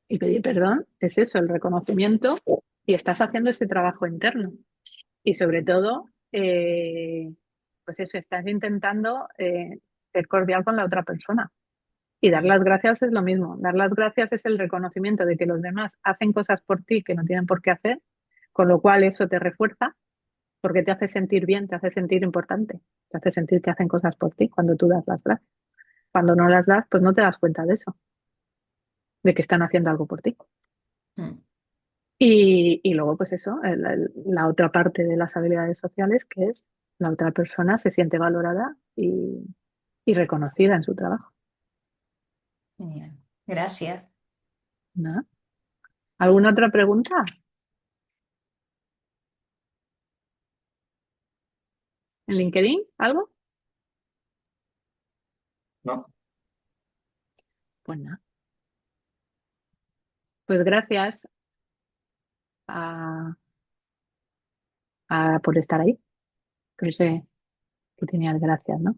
[SPEAKER 1] Y pedir perdón es eso, el reconocimiento y estás haciendo ese trabajo interno. Y sobre todo, pues eso, estás intentando ser cordial con la otra persona. Y dar las gracias es lo mismo. Dar las gracias es el reconocimiento de que los demás hacen cosas por ti que no tienen por qué hacer, con lo cual eso te refuerza porque te hace sentir bien, te hace sentir importante, te hace sentir que hacen cosas por ti cuando tú das las gracias. Cuando no las das, pues no te das cuenta de eso, de que están haciendo algo por ti.
[SPEAKER 3] Mm.
[SPEAKER 1] Y luego, pues eso, la otra parte de las habilidades sociales, que es la otra persona se siente valorada y reconocida en su trabajo.
[SPEAKER 3] Genial. Gracias.
[SPEAKER 1] ¿No? ¿Alguna otra pregunta? ¿En LinkedIn? ¿Algo?
[SPEAKER 2] No,
[SPEAKER 1] Pues nada. Pues gracias por estar ahí. Que sé que tenías gracias, ¿no?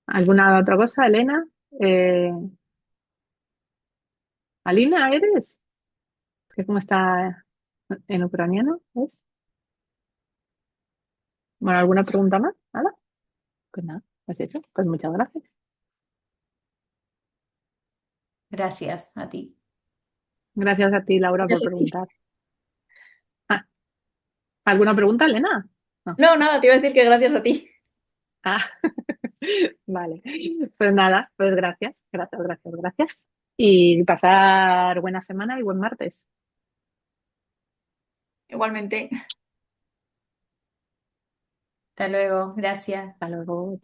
[SPEAKER 1] ¿Alguna otra cosa, Elena? Eh, ¿Alina eres? ¿Que cómo está en ucraniano? ¿Es? Bueno, ¿alguna pregunta más? ¿Nada? Pues nada, pues eso. Pues muchas gracias.
[SPEAKER 3] Gracias a ti.
[SPEAKER 1] Gracias a ti, Laura, por
[SPEAKER 4] Gracias a ti.
[SPEAKER 1] preguntar. Ah, ¿alguna pregunta, Elena? No.
[SPEAKER 4] No, nada, te iba a decir que gracias a ti.
[SPEAKER 1] Ah, vale. Pues nada, pues gracias, gracias, gracias, gracias. Y pasar buena semana y buen martes.
[SPEAKER 4] Igualmente.
[SPEAKER 3] Hasta luego. Gracias.
[SPEAKER 1] Hasta luego.